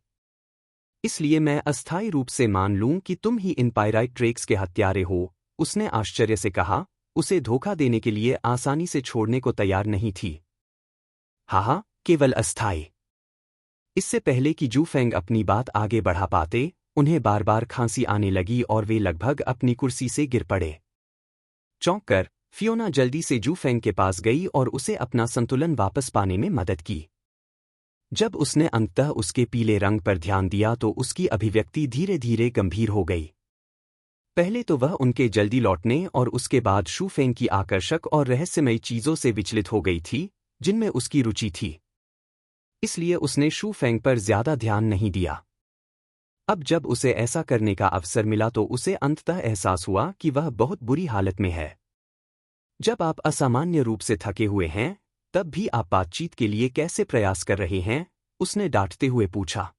इसलिए मैं अस्थायी रूप से मान लूं कि तुम ही इन पायराइट ड्रेक्स के हत्यारे हो, उसने आश्चर्य से कहा, उसे धोखा देने के लिए आसानी से छोड़ने को तैयार नहीं थी। हाँ, केवल अस्थायी। इससे पहले कि जू फेंग अपनी बात आगे बढ़ा पाते, उन्हें बार बार खांसी आने लगी और वे लगभग अपनी कुर्सी से गिर पड़े। चौंक कर फियोना जल्दी से जू फेंग के पास गई और उसे अपना संतुलन वापस पाने में मदद की। जब उसने अंततः उसके पीले रंग पर ध्यान दिया तो उसकी अभिव्यक्ति धीरे धीरे गंभीर हो गई। पहले तो वह उनके जल्दी लौटने और उसके बाद शू फेंग की आकर्षक और रहस्यमयी चीजों से विचलित हो गई थी, जिनमें उसकी रुचि थी। इसलिए उसने शू फेंग पर ज्यादा ध्यान नहीं दिया। अब जब उसे ऐसा करने का अवसर मिला तो उसे अंततः एहसास हुआ कि वह बहुत बुरी हालत में है। जब आप असामान्य रूप से थके हुए हैं, तब भी आप बातचीत के लिए कैसे प्रयास कर रहे हैं? उसने डांटते हुए पूछा।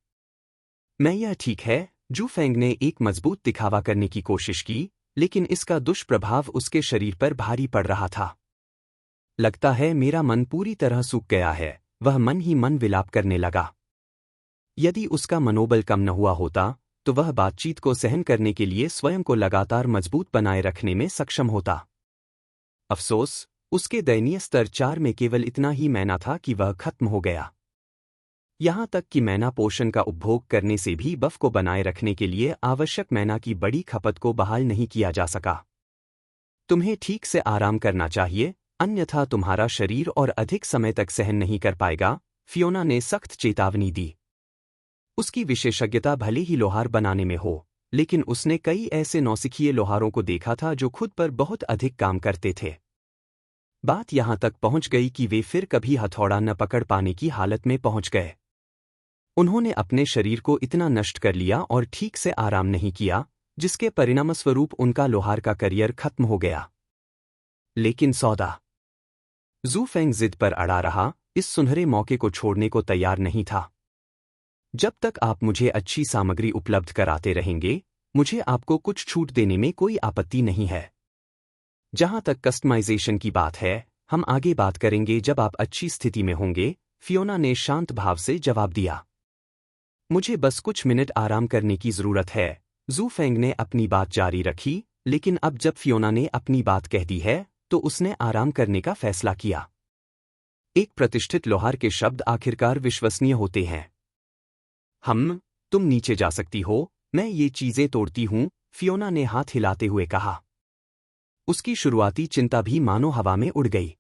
मैं यह ठीक है, जू फेंग ने एक मजबूत दिखावा करने की कोशिश की, लेकिन इसका दुष्प्रभाव उसके शरीर पर भारी पड़ रहा था। लगता है मेरा मन पूरी तरह सूख गया है, वह मन ही मन विलाप करने लगा। यदि उसका मनोबल कम न हुआ होता तो वह बातचीत को सहन करने के लिए स्वयं को लगातार मजबूत बनाए रखने में सक्षम होता। अफसोस, उसके दयनीय स्तर 4 में केवल इतना ही मैना था कि वह खत्म हो गया। यहाँ तक कि मैना पोषण का उपभोग करने से भी बफ को बनाए रखने के लिए आवश्यक मैना की बड़ी खपत को बहाल नहीं किया जा सका। तुम्हें ठीक से आराम करना चाहिए, अन्यथा तुम्हारा शरीर और अधिक समय तक सहन नहीं कर पाएगा, फियोना ने सख्त चेतावनी दी। उसकी विशेषज्ञता भले ही लोहार बनाने में हो, लेकिन उसने कई ऐसे नौसिखिए लोहारों को देखा था जो खुद पर बहुत अधिक काम करते थे। बात यहां तक पहुंच गई कि वे फिर कभी हथौड़ा न पकड़ पाने की हालत में पहुंच गए। उन्होंने अपने शरीर को इतना नष्ट कर लिया और ठीक से आराम नहीं किया, जिसके परिणामस्वरूप उनका लोहार का करियर खत्म हो गया। लेकिन सौदा जू फेंग जिद पर अड़ा रहा, इस सुनहरे मौके को छोड़ने को तैयार नहीं था। जब तक आप मुझे अच्छी सामग्री उपलब्ध कराते रहेंगे, मुझे आपको कुछ छूट देने में कोई आपत्ति नहीं है। जहां तक कस्टमाइजेशन की बात है, हम आगे बात करेंगे जब आप अच्छी स्थिति में होंगे, फियोना ने शांत भाव से जवाब दिया। मुझे बस कुछ मिनट आराम करने की जरूरत है, जू फेंग ने अपनी बात जारी रखी, लेकिन अब जब फियोना ने अपनी बात कह दी है, तो उसने आराम करने का फैसला किया। एक प्रतिष्ठित लोहार के शब्द आखिरकार विश्वसनीय होते हैं। तुम नीचे जा सकती हो, मैं ये चीजें तोड़ती हूं, फियोना ने हाथ हिलाते हुए कहा। उसकी शुरुआती चिंता भी मानो हवा में उड़ गई।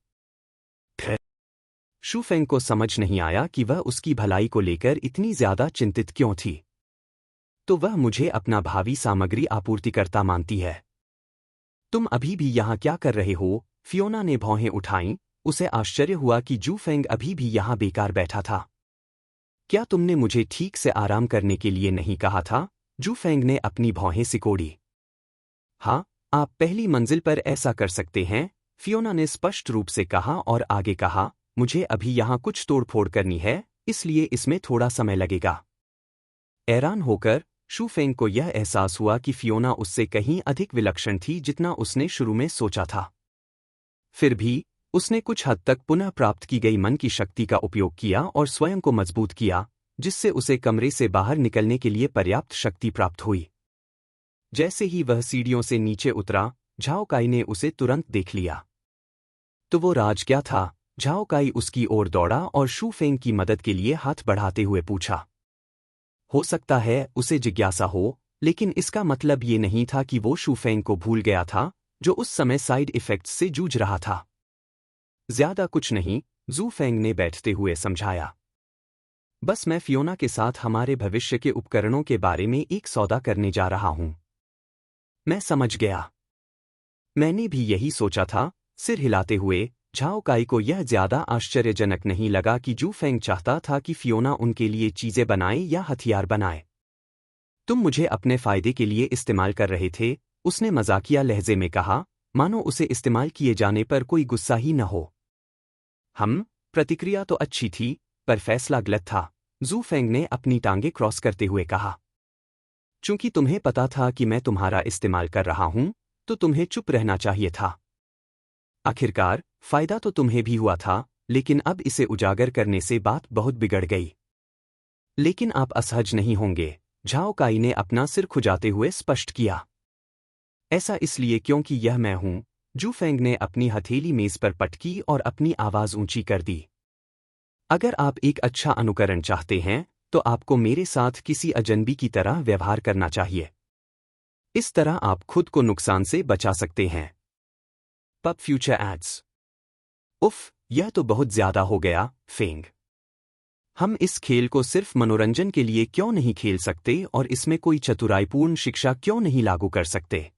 शू फेंग को समझ नहीं आया कि वह उसकी भलाई को लेकर इतनी ज्यादा चिंतित क्यों थी। तो वह मुझे अपना भावी सामग्री आपूर्तिकर्ता मानती है। तुम अभी भी यहां क्या कर रहे हो? फियोना ने भौहें उठाईं, उसे आश्चर्य हुआ कि जू फेंग अभी भी यहां बेकार बैठा था। क्या तुमने मुझे ठीक से आराम करने के लिए नहीं कहा था? जू फेंग ने अपनी भौहें सिकोड़ी। हाँ, आप पहली मंजिल पर ऐसा कर सकते हैं, फियोना ने स्पष्ट रूप से कहा और आगे कहा, मुझे अभी यहां कुछ तोड़फोड़ करनी है, इसलिए इसमें थोड़ा समय लगेगा। हैरान होकर शू फेंग को यह एहसास हुआ कि फियोना उससे कहीं अधिक विलक्षण थी जितना उसने शुरू में सोचा था। फिर भी उसने कुछ हद तक पुनः प्राप्त की गई मन की शक्ति का उपयोग किया और स्वयं को मजबूत किया, जिससे उसे कमरे से बाहर निकलने के लिए पर्याप्त शक्ति प्राप्त हुई। जैसे ही वह सीढ़ियों से नीचे उतरा, झाओ काई ने उसे तुरंत देख लिया। तो वो राज क्या था? झाओ काई उसकी ओर दौड़ा और शू फेंग की मदद के लिए हाथ बढ़ाते हुए पूछा। हो सकता है उसे जिज्ञासा हो, लेकिन इसका मतलब ये नहीं था कि वो शू फेंग को भूल गया था, जो उस समय साइड इफेक्ट्स से जूझ रहा था। ज्यादा कुछ नहीं, जू फेंग ने बैठते हुए समझाया। बस मैं फियोना के साथ हमारे भविष्य के उपकरणों के बारे में एक सौदा करने जा रहा हूं। मैं समझ गया। मैंने भी यही सोचा था। सिर हिलाते हुए झाओ काई को यह ज्यादा आश्चर्यजनक नहीं लगा कि जू फेंग चाहता था कि फियोना उनके लिए चीजें बनाए या हथियार बनाए। तुम मुझे अपने फायदे के लिए इस्तेमाल कर रहे थे, उसने मजाकिया लहजे में कहा, मानो उसे इस्तेमाल किए जाने पर कोई गुस्सा ही न हो। प्रतिक्रिया तो अच्छी थी, पर फैसला गलत था, जू फेंग ने अपनी टांगे क्रॉस करते हुए कहा। चूंकि तुम्हें पता था कि मैं तुम्हारा इस्तेमाल कर रहा हूं, तो तुम्हें चुप रहना चाहिए था। आखिरकार फायदा तो तुम्हें भी हुआ था, लेकिन अब इसे उजागर करने से बात बहुत बिगड़ गई। लेकिन आप असहज नहीं होंगे, झाओ काई ने अपना सिर खुजाते हुए स्पष्ट किया। ऐसा इसलिए क्योंकि यह मैं हूं। जू फेंग ने अपनी हथेली मेज पर पटकी और अपनी आवाज ऊंची कर दी। अगर आप एक अच्छा अनुकरण चाहते हैं, तो आपको मेरे साथ किसी अजनबी की तरह व्यवहार करना चाहिए। इस तरह आप खुद को नुकसान से बचा सकते हैं। Pub future ads. उफ, यह तो बहुत ज्यादा हो गया, फेंग। हम इस खेल को सिर्फ मनोरंजन के लिए क्यों नहीं खेल सकते और इसमें कोई चतुराईपूर्ण शिक्षा क्यों नहीं लागू कर सकते?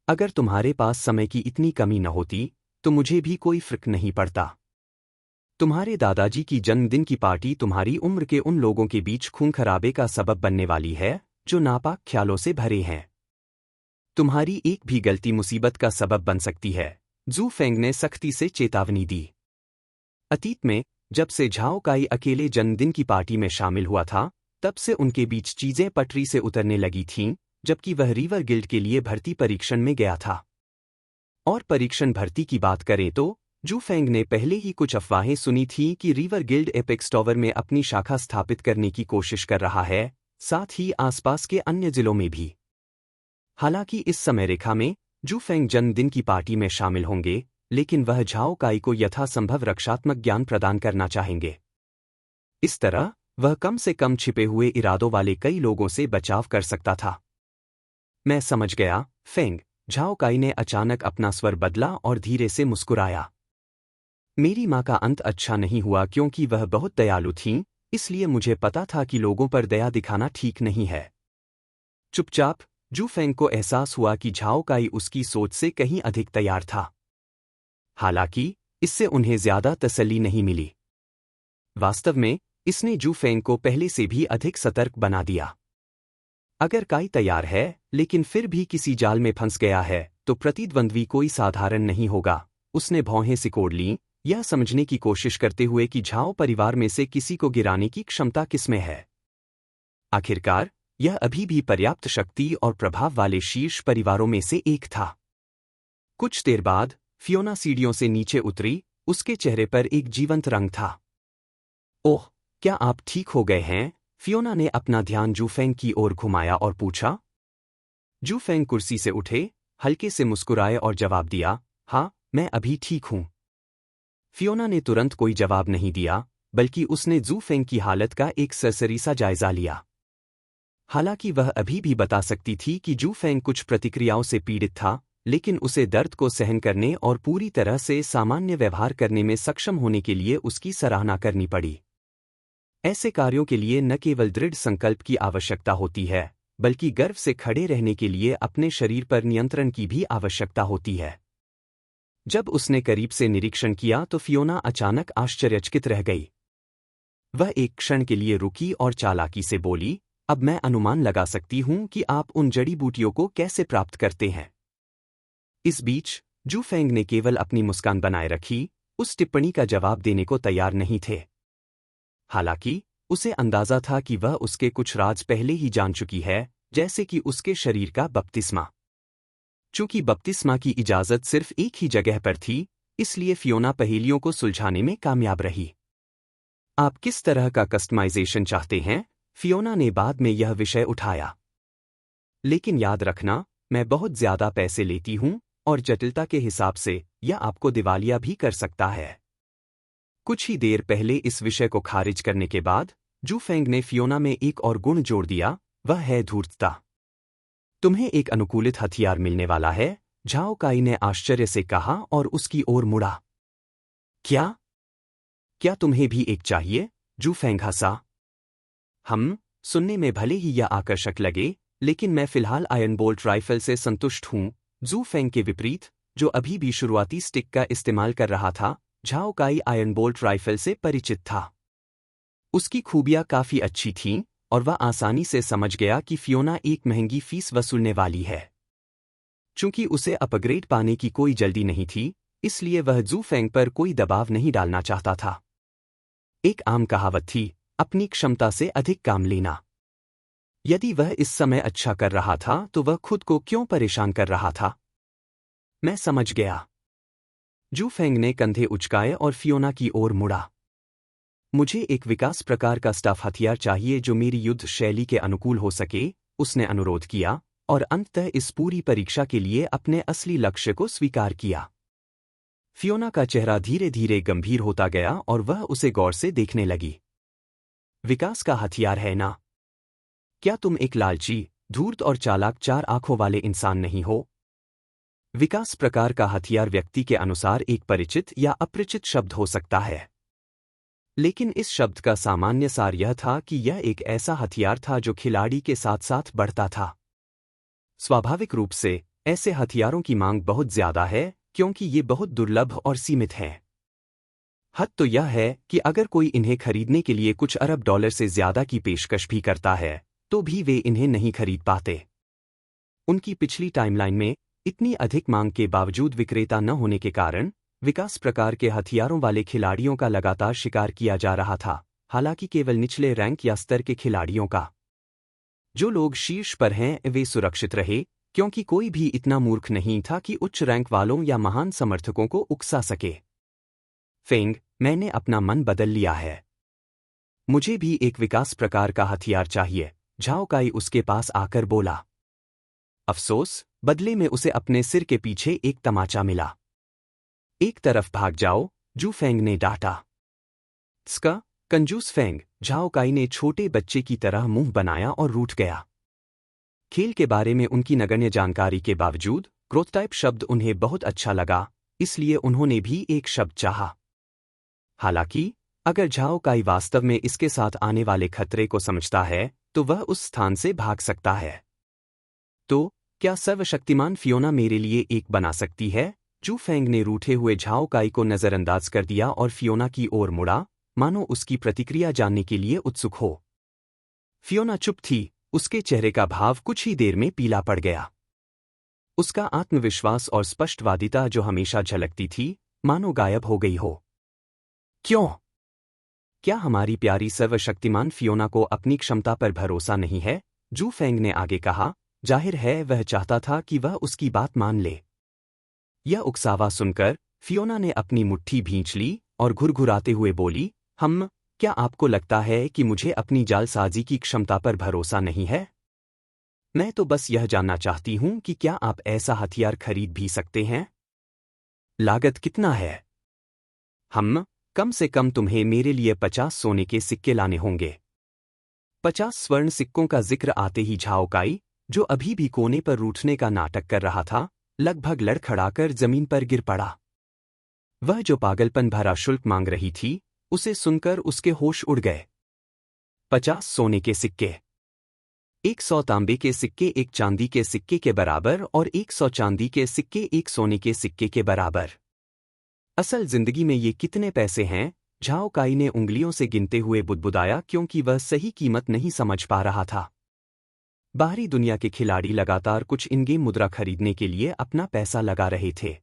अगर तुम्हारे पास समय की इतनी कमी न होती, तो मुझे भी कोई फर्क नहीं पड़ता। तुम्हारे दादाजी की जन्मदिन की पार्टी तुम्हारी उम्र के उन लोगों के बीच खून खराबे का सबब बनने वाली है, जो नापाक ख्यालों से भरे हैं। तुम्हारी एक भी गलती मुसीबत का सबब बन सकती है, जू फेंग ने सख्ती से चेतावनी दी। अतीत में, जब से झाओ काई अकेले जन्मदिन की पार्टी में शामिल हुआ था, तब से उनके बीच चीजें पटरी से उतरने लगी थीं, जबकि वह रिवर गिल्ड के लिए भर्ती परीक्षण में गया था। और परीक्षण भर्ती की बात करें तो जू फेंग ने पहले ही कुछ अफवाहें सुनी थीं कि रिवर गिल्ड एपेक्स टॉवर में अपनी शाखा स्थापित करने की कोशिश कर रहा है, साथ ही आसपास के अन्य जिलों में भी। हालांकि इस समय रेखा में जू फेंग जन्मदिन की पार्टी में शामिल होंगे, लेकिन वह झाओ काई को यथासंभव रक्षात्मक ज्ञान प्रदान करना चाहेंगे। इस तरह वह कम से कम छिपे हुए इरादों वाले कई लोगों से बचाव कर सकता था। मैं समझ गया, फेंग। झाओ काई ने अचानक अपना स्वर बदला और धीरे से मुस्कुराया। मेरी माँ का अंत अच्छा नहीं हुआ क्योंकि वह बहुत दयालु थीं, इसलिए मुझे पता था कि लोगों पर दया दिखाना ठीक नहीं है। चुपचाप जू फेंग को एहसास हुआ कि झाओ काई उसकी सोच से कहीं अधिक तैयार था। हालांकि इससे उन्हें ज्यादा तसल्ली नहीं मिली। वास्तव में इसने जू फेंग को पहले से भी अधिक सतर्क बना दिया। अगर काई तैयार है लेकिन फिर भी किसी जाल में फंस गया है तो प्रतिद्वंद्वी कोई साधारण नहीं होगा। उसने भौहें सिकोड़ लीं, यह समझने की कोशिश करते हुए कि झाओ परिवार में से किसी को गिराने की क्षमता किसमें है। आखिरकार यह अभी भी पर्याप्त शक्ति और प्रभाव वाले शीर्ष परिवारों में से एक था। कुछ देर बाद फियोना सीढ़ियों से नीचे उतरी, उसके चेहरे पर एक जीवंत रंग था। ओह, क्या आप ठीक हो गए हैं? फियोना ने अपना ध्यान जूफेंग की ओर घुमाया और पूछा। जूफेंग कुर्सी से उठे, हल्के से मुस्कुराए और जवाब दिया, हाँ, मैं अभी ठीक हूं। फियोना ने तुरंत कोई जवाब नहीं दिया, बल्कि उसने जूफेंग की हालत का एक सरसरी सा जायजा लिया। हालांकि वह अभी भी बता सकती थी कि जूफेंग कुछ प्रतिक्रियाओं से पीड़ित था, लेकिन उसे दर्द को सहन करने और पूरी तरह से सामान्य व्यवहार करने में सक्षम होने के लिए उसकी सराहना करनी पड़ी। ऐसे कार्यों के लिए न केवल दृढ़ संकल्प की आवश्यकता होती है, बल्कि गर्व से खड़े रहने के लिए अपने शरीर पर नियंत्रण की भी आवश्यकता होती है। जब उसने करीब से निरीक्षण किया तो फियोना अचानक आश्चर्यचकित रह गई। वह एक क्षण के लिए रुकी और चालाकी से बोली, अब मैं अनुमान लगा सकती हूं कि आप उन जड़ी बूटियों को कैसे प्राप्त करते हैं। इस बीच जूफेंग ने केवल अपनी मुस्कान बनाए रखी, उस टिप्पणी का जवाब देने को तैयार नहीं थे। हालांकि उसे अंदाजा था कि वह उसके कुछ राज पहले ही जान चुकी है, जैसे कि उसके शरीर का बपतिस्मा। चूंकि बपतिस्मा की इजाजत सिर्फ एक ही जगह पर थी, इसलिए फियोना पहेलियों को सुलझाने में कामयाब रही। आप किस तरह का कस्टमाइजेशन चाहते हैं? फियोना ने बाद में यह विषय उठाया। लेकिन याद रखना, मैं बहुत ज्यादा पैसे लेती हूं और जटिलता के हिसाब से यह आपको दिवालिया भी कर सकता है। कुछ ही देर पहले इस विषय को खारिज करने के बाद जूफेंग ने फियोना में एक और गुण जोड़ दिया, वह है धूर्तता। तुम्हें एक अनुकूलित हथियार मिलने वाला है, झाओ काई ने आश्चर्य से कहा और उसकी ओर मुड़ा। क्या? क्या तुम्हें भी एक चाहिए? जूफेंग हंसा। सुनने में भले ही यह आकर्षक लगे, लेकिन मैं फिलहाल आयरन बोल्ट राइफल से संतुष्ट हूं। जूफेंग के विपरीत, जो अभी भी शुरुआती स्टिक का इस्तेमाल कर रहा था, झाओ काई आयरन बोल्ट राइफल से परिचित था। उसकी खूबियां काफी अच्छी थीं और वह आसानी से समझ गया कि फियोना एक महंगी फीस वसूलने वाली है। चूंकि उसे अपग्रेड पाने की कोई जल्दी नहीं थी, इसलिए वह जूफेंग पर कोई दबाव नहीं डालना चाहता था। एक आम कहावत थी, अपनी क्षमता से अधिक काम लेना। यदि वह इस समय अच्छा कर रहा था तो वह खुद को क्यों परेशान कर रहा था? मैं समझ गया। जूफेंग ने कंधे उचकाए और फियोना की ओर मुड़ा। मुझे एक विकास प्रकार का स्टफ हथियार चाहिए जो मेरी युद्ध शैली के अनुकूल हो सके, उसने अनुरोध किया, और अंततः इस पूरी परीक्षा के लिए अपने असली लक्ष्य को स्वीकार किया। फियोना का चेहरा धीरे धीरे गंभीर होता गया और वह उसे गौर से देखने लगी। विकास का हथियार है ना? क्या तुम एक लालची, धूर्त और चालाक चार आंखों वाले इंसान नहीं हो? विकास प्रकार का हथियार व्यक्ति के अनुसार एक परिचित या अपरिचित शब्द हो सकता है, लेकिन इस शब्द का सामान्य सार यह था कि यह एक ऐसा हथियार था जो खिलाड़ी के साथ साथ बढ़ता था। स्वाभाविक रूप से ऐसे हथियारों की मांग बहुत ज्यादा है क्योंकि ये बहुत दुर्लभ और सीमित हैं। हद तो यह है कि अगर कोई इन्हें खरीदने के लिए कुछ अरब डॉलर से ज्यादा की पेशकश भी करता है, तो भी वे इन्हें नहीं खरीद पाते। उनकी पिछली टाइमलाइन में इतनी अधिक मांग के बावजूद विक्रेता न होने के कारण विकास प्रकार के हथियारों वाले खिलाड़ियों का लगातार शिकार किया जा रहा था, हालांकि केवल निचले रैंक या स्तर के खिलाड़ियों का। जो लोग शीर्ष पर हैं वे सुरक्षित रहे, क्योंकि कोई भी इतना मूर्ख नहीं था कि उच्च रैंक वालों या महान समर्थकों को उकसा सके। फेंग, मैंने अपना मन बदल लिया है। मुझे भी एक विकास प्रकार का हथियार चाहिए, झाओ काई उसके पास आकर बोला। अफसोस, बदले में उसे अपने सिर के पीछे एक तमाचा मिला। एक तरफ भाग जाओ, जू फेंग ने डांटा। "स्का, कंजूस फेंग", झाओ काई ने छोटे बच्चे की तरह मुंह बनाया और रूठ गया। खेल के बारे में उनकी नगण्य जानकारी के बावजूद ग्रोथ टाइप शब्द उन्हें बहुत अच्छा लगा, इसलिए उन्होंने भी एक शब्द चाहा। हालांकि अगर झाओ काई वास्तव में इसके साथ आने वाले खतरे को समझता है तो वह उस स्थान से भाग सकता है। तो क्या सर्वशक्तिमान फियोना मेरे लिए एक बना सकती है? जू फेंग ने रूठे हुए झाओ काई को नजरअंदाज कर दिया और फियोना की ओर मुड़ा, मानो उसकी प्रतिक्रिया जानने के लिए उत्सुक हो। फियोना चुप थी, उसके चेहरे का भाव कुछ ही देर में पीला पड़ गया। उसका आत्मविश्वास और स्पष्टवादिता जो हमेशा झलकती थी, मानो गायब हो गई हो। क्यों? क्या हमारी प्यारी सर्वशक्तिमान फियोना को अपनी क्षमता पर भरोसा नहीं है? जू फेंग ने आगे कहा। जाहिर है वह चाहता था कि वह उसकी बात मान ले। यह उकसावा सुनकर फियोना ने अपनी मुट्ठी भींच ली और घुरघुराते हुए बोली, क्या आपको लगता है कि मुझे अपनी जालसाजी की क्षमता पर भरोसा नहीं है? मैं तो बस यह जानना चाहती हूं कि क्या आप ऐसा हथियार खरीद भी सकते हैं? लागत कितना है? कम से कम तुम्हें मेरे लिए 50 सोने के सिक्के लाने होंगे। 50 स्वर्ण सिक्कों का जिक्र आते ही झाओ काई, जो अभी भी कोने पर रूठने का नाटक कर रहा था, लगभग लड़खड़ाकर जमीन पर गिर पड़ा। वह जो पागलपन भरा शुल्क मांग रही थी, उसे सुनकर उसके होश उड़ गए। 50 सोने के सिक्के, 100 तांबे के सिक्के 1 चांदी के सिक्के के बराबर और 100 चांदी के सिक्के 1 सोने के सिक्के के बराबर। असल जिंदगी में ये कितने पैसे हैं? झाओ काई ने उंगलियों से गिनते हुए बुदबुदाया, क्योंकि वह सही कीमत नहीं समझ पा रहा था। बाहरी दुनिया के खिलाड़ी लगातार कुछ इन-गेम मुद्रा खरीदने के लिए अपना पैसा लगा रहे थे।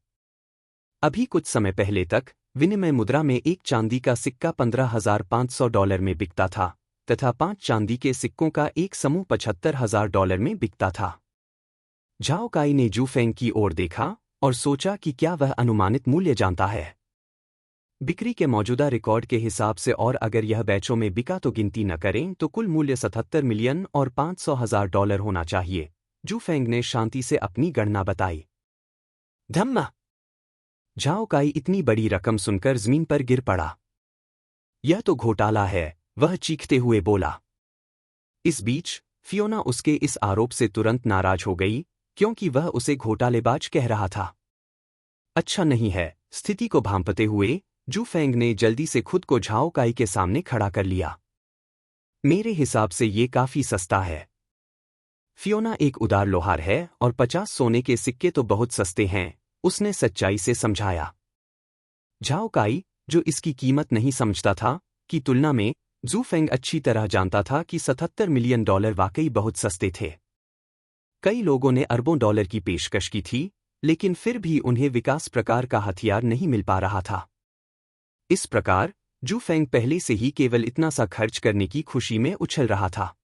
अभी कुछ समय पहले तक विनिमय मुद्रा में एक चांदी का सिक्का $15,500 में बिकता था तथा 5 चांदी के सिक्कों का एक समूह $75,000 में बिकता था। झाओ काई ने जू फेंग की ओर देखा और सोचा कि क्या वह अनुमानित मूल्य जानता है। बिक्री के मौजूदा रिकॉर्ड के हिसाब से, और अगर यह बैचों में बिका तो गिनती न करें तो कुल मूल्य 77 मिलियन और $500,000 होना चाहिए। जू फेंग ने शांति से अपनी गणना बताई। धम्मा! झाओ काई इतनी बड़ी रकम सुनकर जमीन पर गिर पड़ा। यह तो घोटाला है, वह चीखते हुए बोला। इस बीच फियोना उसके इस आरोप से तुरंत नाराज हो गई, क्योंकि वह उसे घोटालेबाज कह रहा था। अच्छा नहीं है, स्थिति को भांपते हुए जू फेंग ने जल्दी से खुद को झाओ काई के सामने खड़ा कर लिया। मेरे हिसाब से ये काफी सस्ता है। फियोना एक उदार लोहार है और 50 सोने के सिक्के तो बहुत सस्ते हैं, उसने सच्चाई से समझाया। झाओ काई, जो इसकी कीमत नहीं समझता था, की तुलना में जू फेंग अच्छी तरह जानता था कि $77 मिलियन वाकई बहुत सस्ते थे। कई लोगों ने अरबों डॉलर की पेशकश की थी, लेकिन फिर भी उन्हें विकास प्रकार का हथियार नहीं मिल पा रहा था। इस प्रकार जू फेंग पहले से ही केवल इतना सा खर्च करने की खुशी में उछल रहा था।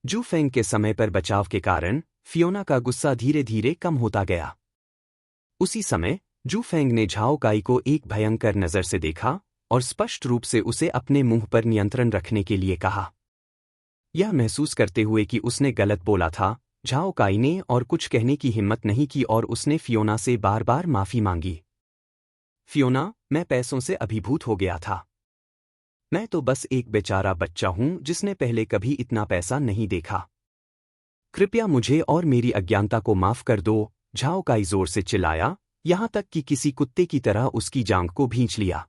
जू फेंग के समय पर बचाव के कारण फियोना का गुस्सा धीरे धीरे कम होता गया। उसी समय जू फेंग ने झाओ काई को एक भयंकर नज़र से देखा और स्पष्ट रूप से उसे अपने मुंह पर नियंत्रण रखने के लिए कहा। यह महसूस करते हुए कि उसने गलत बोला था, झाओ काई ने और कुछ कहने की हिम्मत नहीं की और उसने फियोना से बार बार माफी मांगी। फियोना, मैं पैसों से अभिभूत हो गया था। मैं तो बस एक बेचारा बच्चा हूं जिसने पहले कभी इतना पैसा नहीं देखा। कृपया मुझे और मेरी अज्ञानता को माफ कर दो, झाओ काई जोर से चिल्लाया, यहां तक कि किसी कुत्ते की तरह उसकी जांघ को भींच लिया।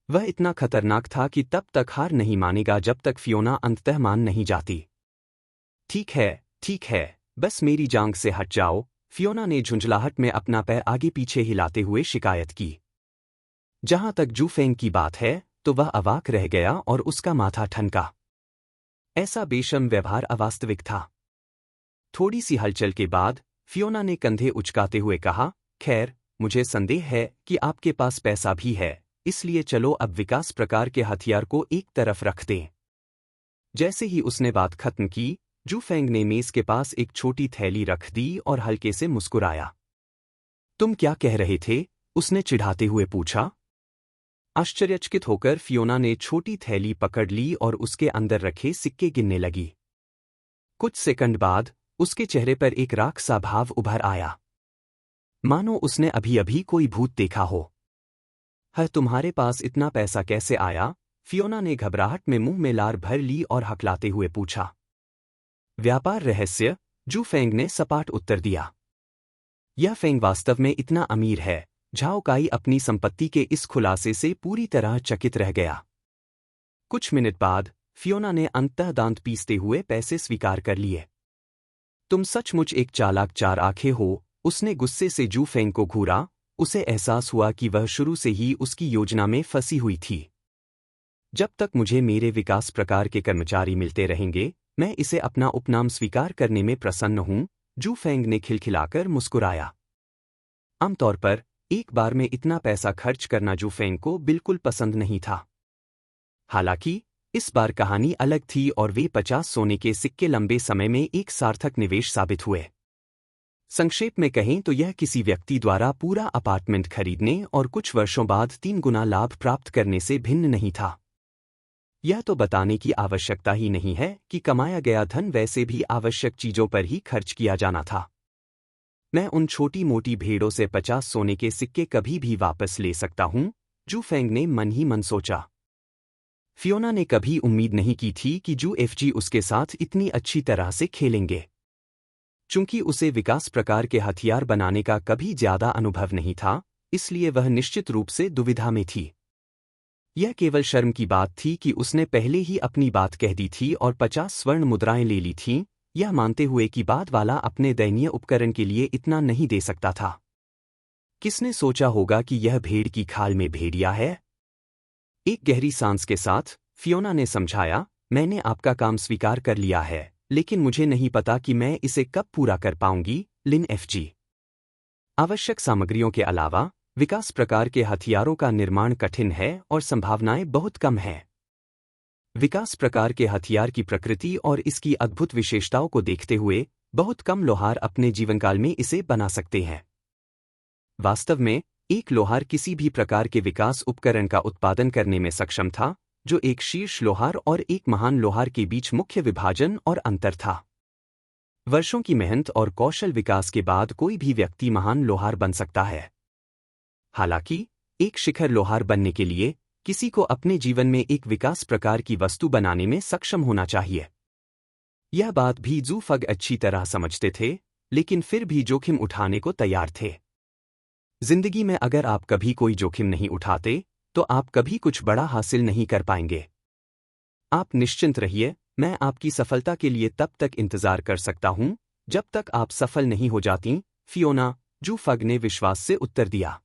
वह इतना खतरनाक था कि तब तक हार नहीं मानेगा जब तक फियोना अंततः मान नहीं जाती। ठीक है, बस मेरी जांघ से हट जाओ, फियोना ने झुंझलाहट में अपना पैर आगे पीछे हिलाते हुए शिकायत की। जहां तक जू फेंग की बात है, तो वह अवाक रह गया और उसका माथा ठनका। ऐसा बेशर्म व्यवहार अवास्तविक था। थोड़ी सी हलचल के बाद फियोना ने कंधे उचकाते हुए कहा, खैर, मुझे संदेह है कि आपके पास पैसा भी है, इसलिए चलो अब विकास प्रकार के हथियार को एक तरफ रख दें। जैसे ही उसने बात खत्म की, जू फेंग ने मेज के पास एक छोटी थैली रख दी और हल्के से मुस्कुराया। तुम क्या कह रहे थे? उसने चिढ़ाते हुए पूछा। आश्चर्यचकित होकर फियोना ने छोटी थैली पकड़ ली और उसके अंदर रखे सिक्के गिनने लगी। कुछ सेकंड बाद उसके चेहरे पर एक राख सा भाव उभर आया। मानो उसने अभी अभी कोई भूत देखा हो। है तुम्हारे पास इतना पैसा कैसे आया? फियोना ने घबराहट में मुंह में लार भर ली और हकलाते हुए पूछा। व्यापार रहस्य, जू फेंग ने सपाट उत्तर दिया। यह फेंग वास्तव में इतना अमीर है। झाओ काई अपनी संपत्ति के इस खुलासे से पूरी तरह चकित रह गया। कुछ मिनट बाद फियोना ने अंततः दांत पीसते हुए पैसे स्वीकार कर लिए। तुम सचमुच एक चालाक चार आंखें हो, उसने गुस्से से जू फेंग को घूरा। उसे एहसास हुआ कि वह शुरू से ही उसकी योजना में फंसी हुई थी। जब तक मुझे मेरे विकास प्रकार के कर्मचारी मिलते रहेंगे, मैं इसे अपना उपनाम स्वीकार करने में प्रसन्न हूं, जू फेंग ने खिलखिलाकर मुस्कुराया। आमतौर पर एक बार में इतना पैसा खर्च करना जू फेंग को बिल्कुल पसंद नहीं था। हालांकि इस बार कहानी अलग थी और वे 50 सोने के सिक्के लंबे समय में एक सार्थक निवेश साबित हुए। संक्षेप में कहें तो यह किसी व्यक्ति द्वारा पूरा अपार्टमेंट खरीदने और कुछ वर्षों बाद 3 गुना लाभ प्राप्त करने से भिन्न नहीं था। यह तो बताने की आवश्यकता ही नहीं है कि कमाया गया धन वैसे भी आवश्यक चीजों पर ही खर्च किया जाना था। मैं उन छोटी मोटी भेड़ों से 50 सोने के सिक्के कभी भी वापस ले सकता हूं, जू फेंग ने मन ही मन सोचा। फियोना ने कभी उम्मीद नहीं की थी कि जू एफजी उसके साथ इतनी अच्छी तरह से खेलेंगे। चूंकि उसे विकास प्रकार के हथियार बनाने का कभी ज्यादा अनुभव नहीं था, इसलिए वह निश्चित रूप से दुविधा में थी। यह केवल शर्म की बात थी कि उसने पहले ही अपनी बात कह दी थी और 50 स्वर्ण मुद्राएं ले ली थीं, यह मानते हुए कि बाद वाला अपने दयनीय उपकरण के लिए इतना नहीं दे सकता था। किसने सोचा होगा कि यह भेड़ की खाल में भेड़िया है? एक गहरी सांस के साथ फियोना ने समझाया, मैंने आपका काम स्वीकार कर लिया है, लेकिन मुझे नहीं पता कि मैं इसे कब पूरा कर पाऊंगी, लिन एफजी। आवश्यक सामग्रियों के अलावा विकास प्रकार के हथियारों का निर्माण कठिन है और संभावनाएं बहुत कम हैं। विकास प्रकार के हथियार की प्रकृति और इसकी अद्भुत विशेषताओं को देखते हुए बहुत कम लोहार अपने जीवनकाल में इसे बना सकते हैं। वास्तव में एक लोहार किसी भी प्रकार के विकास उपकरण का उत्पादन करने में सक्षम था, जो एक शीर्ष लोहार और एक महान लोहार के बीच मुख्य विभाजन और अंतर था। वर्षों की मेहनत और कौशल विकास के बाद कोई भी व्यक्ति महान लोहार बन सकता है। हालांकि एक शिखर लोहार बनने के लिए किसी को अपने जीवन में एक विकास प्रकार की वस्तु बनाने में सक्षम होना चाहिए। यह बात भी जू फग अच्छी तरह समझते थे, लेकिन फिर भी जोखिम उठाने को तैयार थे। जिंदगी में अगर आप कभी कोई जोखिम नहीं उठाते, तो आप कभी कुछ बड़ा हासिल नहीं कर पाएंगे। आप निश्चिंत रहिए, मैं आपकी सफलता के लिए तब तक इंतजार कर सकता हूं, जब तक आप सफल नहीं हो जाती, फियोना, जू फग ने विश्वास से उत्तर दिया।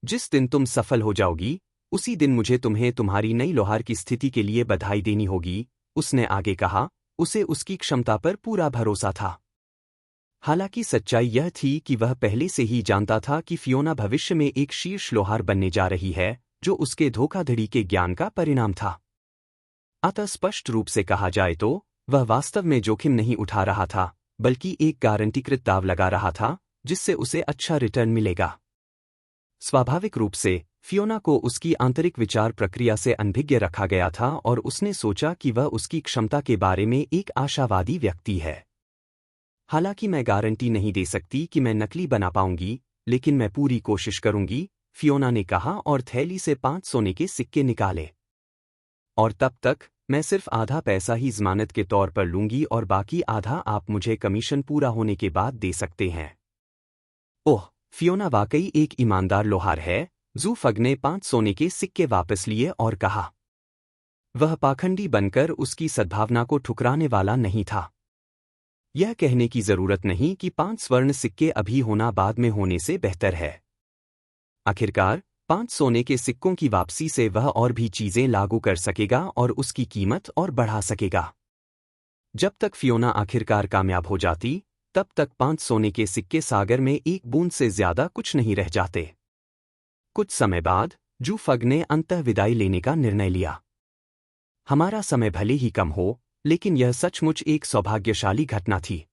जिस दिन तुम सफल हो जाओगी, उसी दिन मुझे तुम्हें तुम्हारी नई लोहार की स्थिति के लिए बधाई देनी होगी, उसने आगे कहा। उसे उसकी क्षमता पर पूरा भरोसा था। हालांकि सच्चाई यह थी कि वह पहले से ही जानता था कि फियोना भविष्य में एक शीर्ष लोहार बनने जा रही है, जो उसके धोखाधड़ी के ज्ञान का परिणाम था। अतः स्पष्ट रूप से कहा जाए तो वह वास्तव में जोखिम नहीं उठा रहा था, बल्कि एक गारंटीकृत दाव लगा रहा था, जिससे उसे अच्छा रिटर्न मिलेगा। स्वाभाविक रूप से फियोना को उसकी आंतरिक विचार प्रक्रिया से अनभिज्ञ रखा गया था और उसने सोचा कि वह उसकी क्षमता के बारे में एक आशावादी व्यक्ति है। हालांकि मैं गारंटी नहीं दे सकती कि मैं नकली बना पाऊंगी, लेकिन मैं पूरी कोशिश करूंगी, फियोना ने कहा और थैली से 5 सोने के सिक्के निकाले। और तब तक मैं सिर्फ आधा पैसा ही जमानत के तौर पर लूंगी और बाकी आधा आप मुझे कमीशन पूरा होने के बाद दे सकते हैं। ओह, फियोना वाकई एक ईमानदार लोहार है, जू फग ने 5 सोने के सिक्के वापस लिए और कहा। वह पाखंडी बनकर उसकी सद्भावना को ठुकराने वाला नहीं था। यह कहने की जरूरत नहीं कि 5 स्वर्ण सिक्के अभी होना बाद में होने से बेहतर है। आखिरकार 5 सोने के सिक्कों की वापसी से वह और भी चीजें लागू कर सकेगा और उसकी कीमत और बढ़ा सकेगा। जब तक फियोना आखिरकार कामयाब हो जाती, तब तक 5 सोने के सिक्के सागर में एक बूंद से ज्यादा कुछ नहीं रह जाते। कुछ समय बाद जू फग ने अंततः विदाई लेने का निर्णय लिया। हमारा समय भले ही कम हो, लेकिन यह सचमुच एक सौभाग्यशाली घटना थी।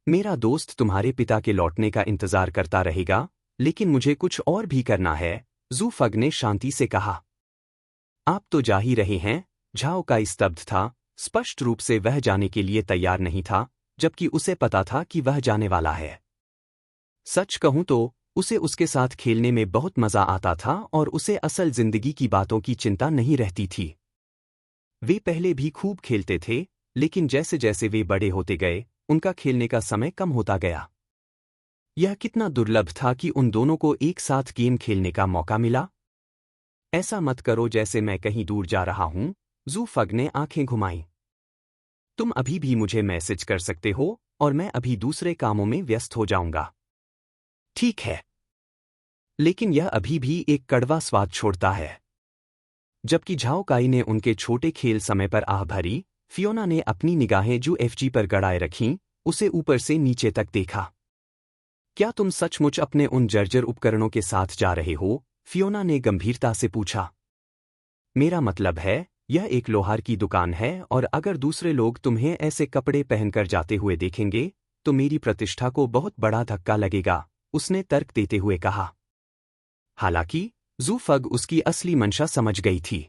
मेरा दोस्त तुम्हारे पिता के लौटने का इंतजार करता रहेगा, लेकिन मुझे कुछ और भी करना है, जू फग ने शांति से कहा। आप तो जा ही रहे हैं? झाओ काई स्तब्ध था। स्पष्ट रूप से वह जाने के लिए तैयार नहीं था, जबकि उसे पता था कि वह जाने वाला है। सच कहूं तो उसे उसके साथ खेलने में बहुत मजा आता था और उसे असल जिंदगी की बातों की चिंता नहीं रहती थी। वे पहले भी खूब खेलते थे, लेकिन जैसे जैसे वे बड़े होते गए, उनका खेलने का समय कम होता गया। यह कितना दुर्लभ था कि उन दोनों को एक साथ गेम खेलने का मौका मिला। ऐसा मत करो जैसे मैं कहीं दूर जा रहा हूं, जू फग ने आंखें घुमाईं। तुम अभी भी मुझे मैसेज कर सकते हो और मैं अभी दूसरे कामों में व्यस्त हो जाऊंगा। ठीक है। लेकिन यह अभी भी एक कड़वा स्वाद छोड़ता है। जबकि झाओ काई ने उनके छोटे खेल समय पर आह भरी, फियोना ने अपनी निगाहें जू एफजी पर गड़ाए रखीं, उसे ऊपर से नीचे तक देखा। क्या तुम सचमुच अपने उन जर्जर उपकरणों के साथ जा रहे हो? फियोना ने गंभीरता से पूछा। मेरा मतलब है, यह एक लोहार की दुकान है और अगर दूसरे लोग तुम्हें ऐसे कपड़े पहनकर जाते हुए देखेंगे, तो मेरी प्रतिष्ठा को बहुत बड़ा धक्का लगेगा, उसने तर्क देते हुए कहा। हालांकि जू फग उसकी असली मंशा समझ गई थी।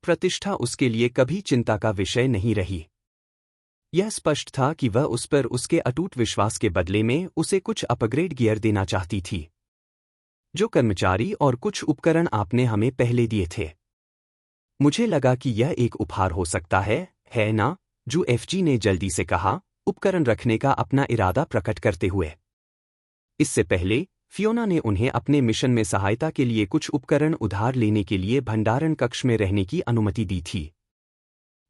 प्रतिष्ठा उसके लिए कभी चिंता का विषय नहीं रही। यह स्पष्ट था कि वह उस पर उसके अटूट विश्वास के बदले में उसे कुछ अपग्रेड गियर देना चाहती थी। जो कर्मचारी और कुछ उपकरण आपने हमें पहले दिए थे। मुझे लगा कि यह एक उपहार हो सकता है ना? जू एफजी ने जल्दी से कहा, उपकरण रखने का अपना इरादा प्रकट करते हुए। इससे पहले फियोना ने उन्हें अपने मिशन में सहायता के लिए कुछ उपकरण उधार लेने के लिए भंडारण कक्ष में रहने की अनुमति दी थी।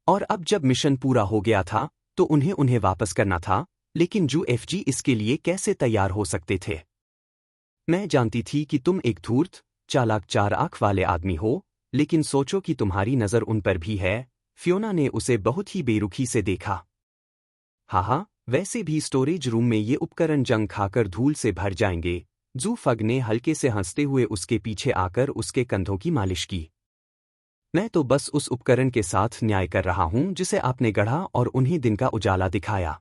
और अब जब मिशन पूरा हो गया था, तो उन्हें उन्हें वापस करना था, लेकिन जू एफजी इसके लिए कैसे तैयार हो सकते थे? मैं जानती थी कि तुम एक धूर्त, चालाक चार आंख वाले आदमी हो, लेकिन सोचो कि तुम्हारी नज़र उन पर भी है। फियोना ने उसे बहुत ही बेरुखी से देखा। हाँ, वैसे भी स्टोरेज रूम में ये उपकरण जंग खाकर धूल से भर जाएंगे। जू फग ने हल्के से हंसते हुए उसके पीछे आकर उसके कंधों की मालिश की। मैं तो बस उस उपकरण के साथ न्याय कर रहा हूं जिसे आपने गढ़ा और उन्हें दिन का उजाला दिखाया।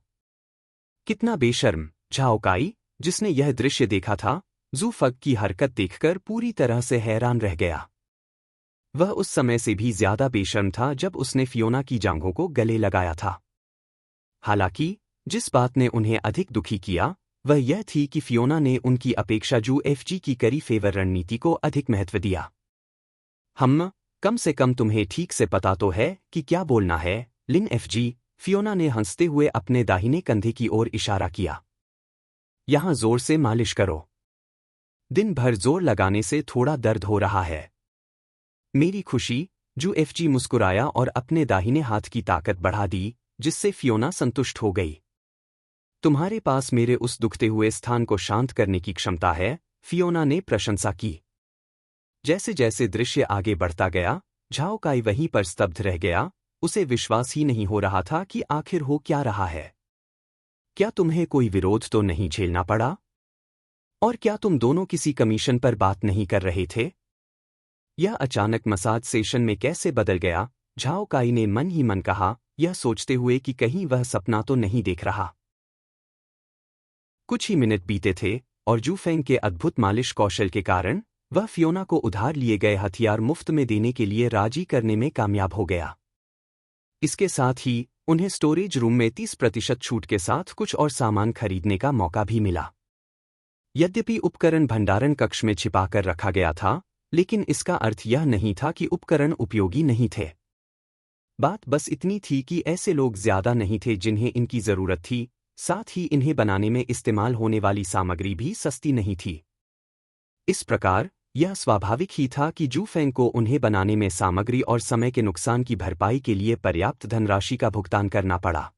कितना बेशर्म, झाओ काई, जिसने यह दृश्य देखा था, जू फग की हरकत देखकर पूरी तरह से हैरान रह गया। वह उस समय से भी ज्यादा बेशर्म था जब उसने फियोना की जांघों को गले लगाया था। हालांकि जिस बात ने उन्हें अधिक दुखी किया, वह यह थी कि फियोना ने उनकी अपेक्षा जू एफजी की करी फेवर रणनीति को अधिक महत्व दिया। कम से कम तुम्हें ठीक से पता तो है कि क्या बोलना है, लिन एफजी। फियोना ने हंसते हुए अपने दाहिने कंधे की ओर इशारा किया। यहां जोर से मालिश करो। दिन भर जोर लगाने से थोड़ा दर्द हो रहा है। मेरी खुशी, जू एफजी मुस्कुराया और अपने दाहिने हाथ की ताकत बढ़ा दी, जिससे फियोना संतुष्ट हो गई। तुम्हारे पास मेरे उस दुखते हुए स्थान को शांत करने की क्षमता है, फियोना ने प्रशंसा की। जैसे जैसे दृश्य आगे बढ़ता गया, झाओ काई वहीं पर स्तब्ध रह गया, उसे विश्वास ही नहीं हो रहा था कि आखिर हो क्या रहा है। क्या तुम्हें कोई विरोध तो नहीं झेलना पड़ा? और क्या तुम दोनों किसी कमीशन पर बात नहीं कर रहे थे? यह अचानक मसाज सेशन में कैसे बदल गया? झाओ काई ने मन ही मन कहा, यह सोचते हुए कि कहीं वह सपना तो नहीं देख रहा। कुछ ही मिनट बीते थे और जू फेंग के अद्भुत मालिश कौशल के कारण वह फियोना को उधार लिए गए हथियार मुफ्त में देने के लिए राजी करने में कामयाब हो गया। इसके साथ ही उन्हें स्टोरेज रूम में 30% छूट के साथ कुछ और सामान खरीदने का मौका भी मिला। यद्यपि उपकरण भंडारण कक्ष में छिपाकर रखा गया था, लेकिन इसका अर्थ यह नहीं था कि उपकरण उपयोगी नहीं थे। बात बस इतनी थी कि ऐसे लोग ज्यादा नहीं थे जिन्हें इनकी जरूरत थी, साथ ही इन्हें बनाने में इस्तेमाल होने वाली सामग्री भी सस्ती नहीं थी। इस प्रकार यह स्वाभाविक ही था कि जू फेंग को उन्हें बनाने में सामग्री और समय के नुकसान की भरपाई के लिए पर्याप्त धनराशि का भुगतान करना पड़ा।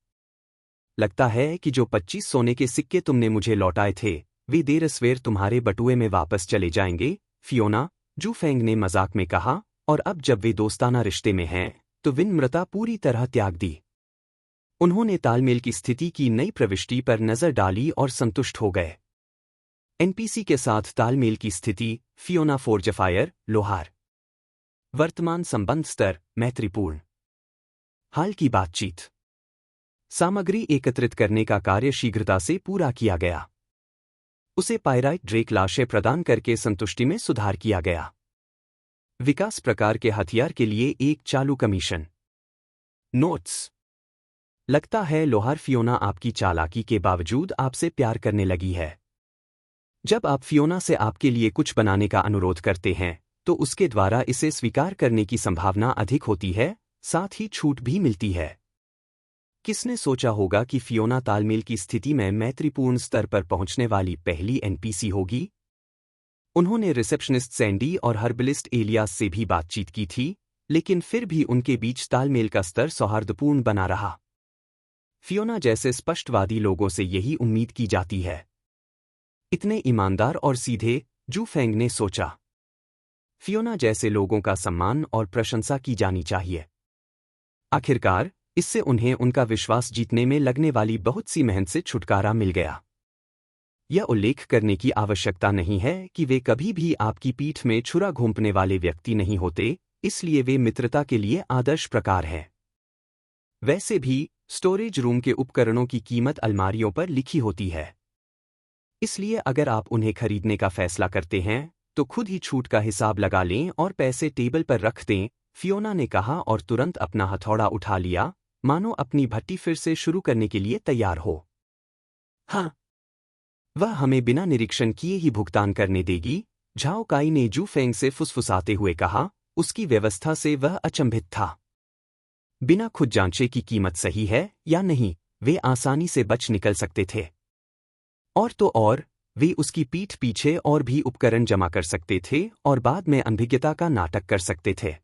लगता है कि जो 25 सोने के सिक्के तुमने मुझे लौटाए थे, वे देर सवेर तुम्हारे बटुए में वापस चले जाएंगे, फियोना, जू फेंग ने मजाक में कहा, और अब जब वे दोस्ताना रिश्ते में हैं, तो विनम्रता पूरी तरह त्याग दी। उन्होंने तालमेल की स्थिति की नई प्रविष्टि पर नजर डाली और संतुष्ट हो गए। एनपीसी के साथ तालमेल की स्थिति, फियोना फोर्जफायर, लोहार। वर्तमान संबंध स्तर, मैत्रीपूर्ण। हाल की बातचीत। सामग्री एकत्रित करने का कार्य शीघ्रता से पूरा किया गया। उसे पायराइट ड्रेक लाशें प्रदान करके संतुष्टि में सुधार किया गया। विकास प्रकार के हथियार के लिए एक चालू कमीशन। नोट्स। लगता है लोहार फियोना आपकी चालाकी के बावजूद आपसे प्यार करने लगी है। जब आप फियोना से आपके लिए कुछ बनाने का अनुरोध करते हैं तो उसके द्वारा इसे स्वीकार करने की संभावना अधिक होती है, साथ ही छूट भी मिलती है। किसने सोचा होगा कि फियोना तालमेल की स्थिति में मैत्रीपूर्ण स्तर पर पहुंचने वाली पहली एनपीसी होगी? उन्होंने रिसेप्शनिस्ट सैंडी और हर्बलिस्ट एलियास से भी बातचीत की थी, लेकिन फिर भी उनके बीच तालमेल का स्तर सौहार्दपूर्ण बना रहा। फियोना जैसे स्पष्टवादी लोगों से यही उम्मीद की जाती है। इतने ईमानदार और सीधे, जू फेंग ने सोचा। फियोना जैसे लोगों का सम्मान और प्रशंसा की जानी चाहिए। आखिरकार, इससे उन्हें उनका विश्वास जीतने में लगने वाली बहुत सी मेहनत से छुटकारा मिल गया। यह उल्लेख करने की आवश्यकता नहीं है कि वे कभी भी आपकी पीठ में छुरा घोंपने वाले व्यक्ति नहीं होते, इसलिए वे मित्रता के लिए आदर्श प्रकार हैं। वैसे भी, स्टोरेज रूम के उपकरणों की कीमत अलमारियों पर लिखी होती है। इसलिए अगर आप उन्हें खरीदने का फैसला करते हैं, तो खुद ही छूट का हिसाब लगा लें और पैसे टेबल पर रख दें, फियोना ने कहा और तुरंत अपना हथौड़ा उठा लिया, मानो अपनी भट्टी फिर से शुरू करने के लिए तैयार हो। हाँ, वह हमें बिना निरीक्षण किए ही भुगतान करने देगी, झाओ काई ने जू फेंग से फुसफुसाते हुए कहा। उसकी व्यवस्था से वह अचंभित था। बिना खुद जांचे कि कीमत सही है या नहीं, वे आसानी से बच निकल सकते थे। और तो और, वे उसकी पीठ पीछे और भी उपकरण जमा कर सकते थे और बाद में अनभिज्ञता का नाटक कर सकते थे।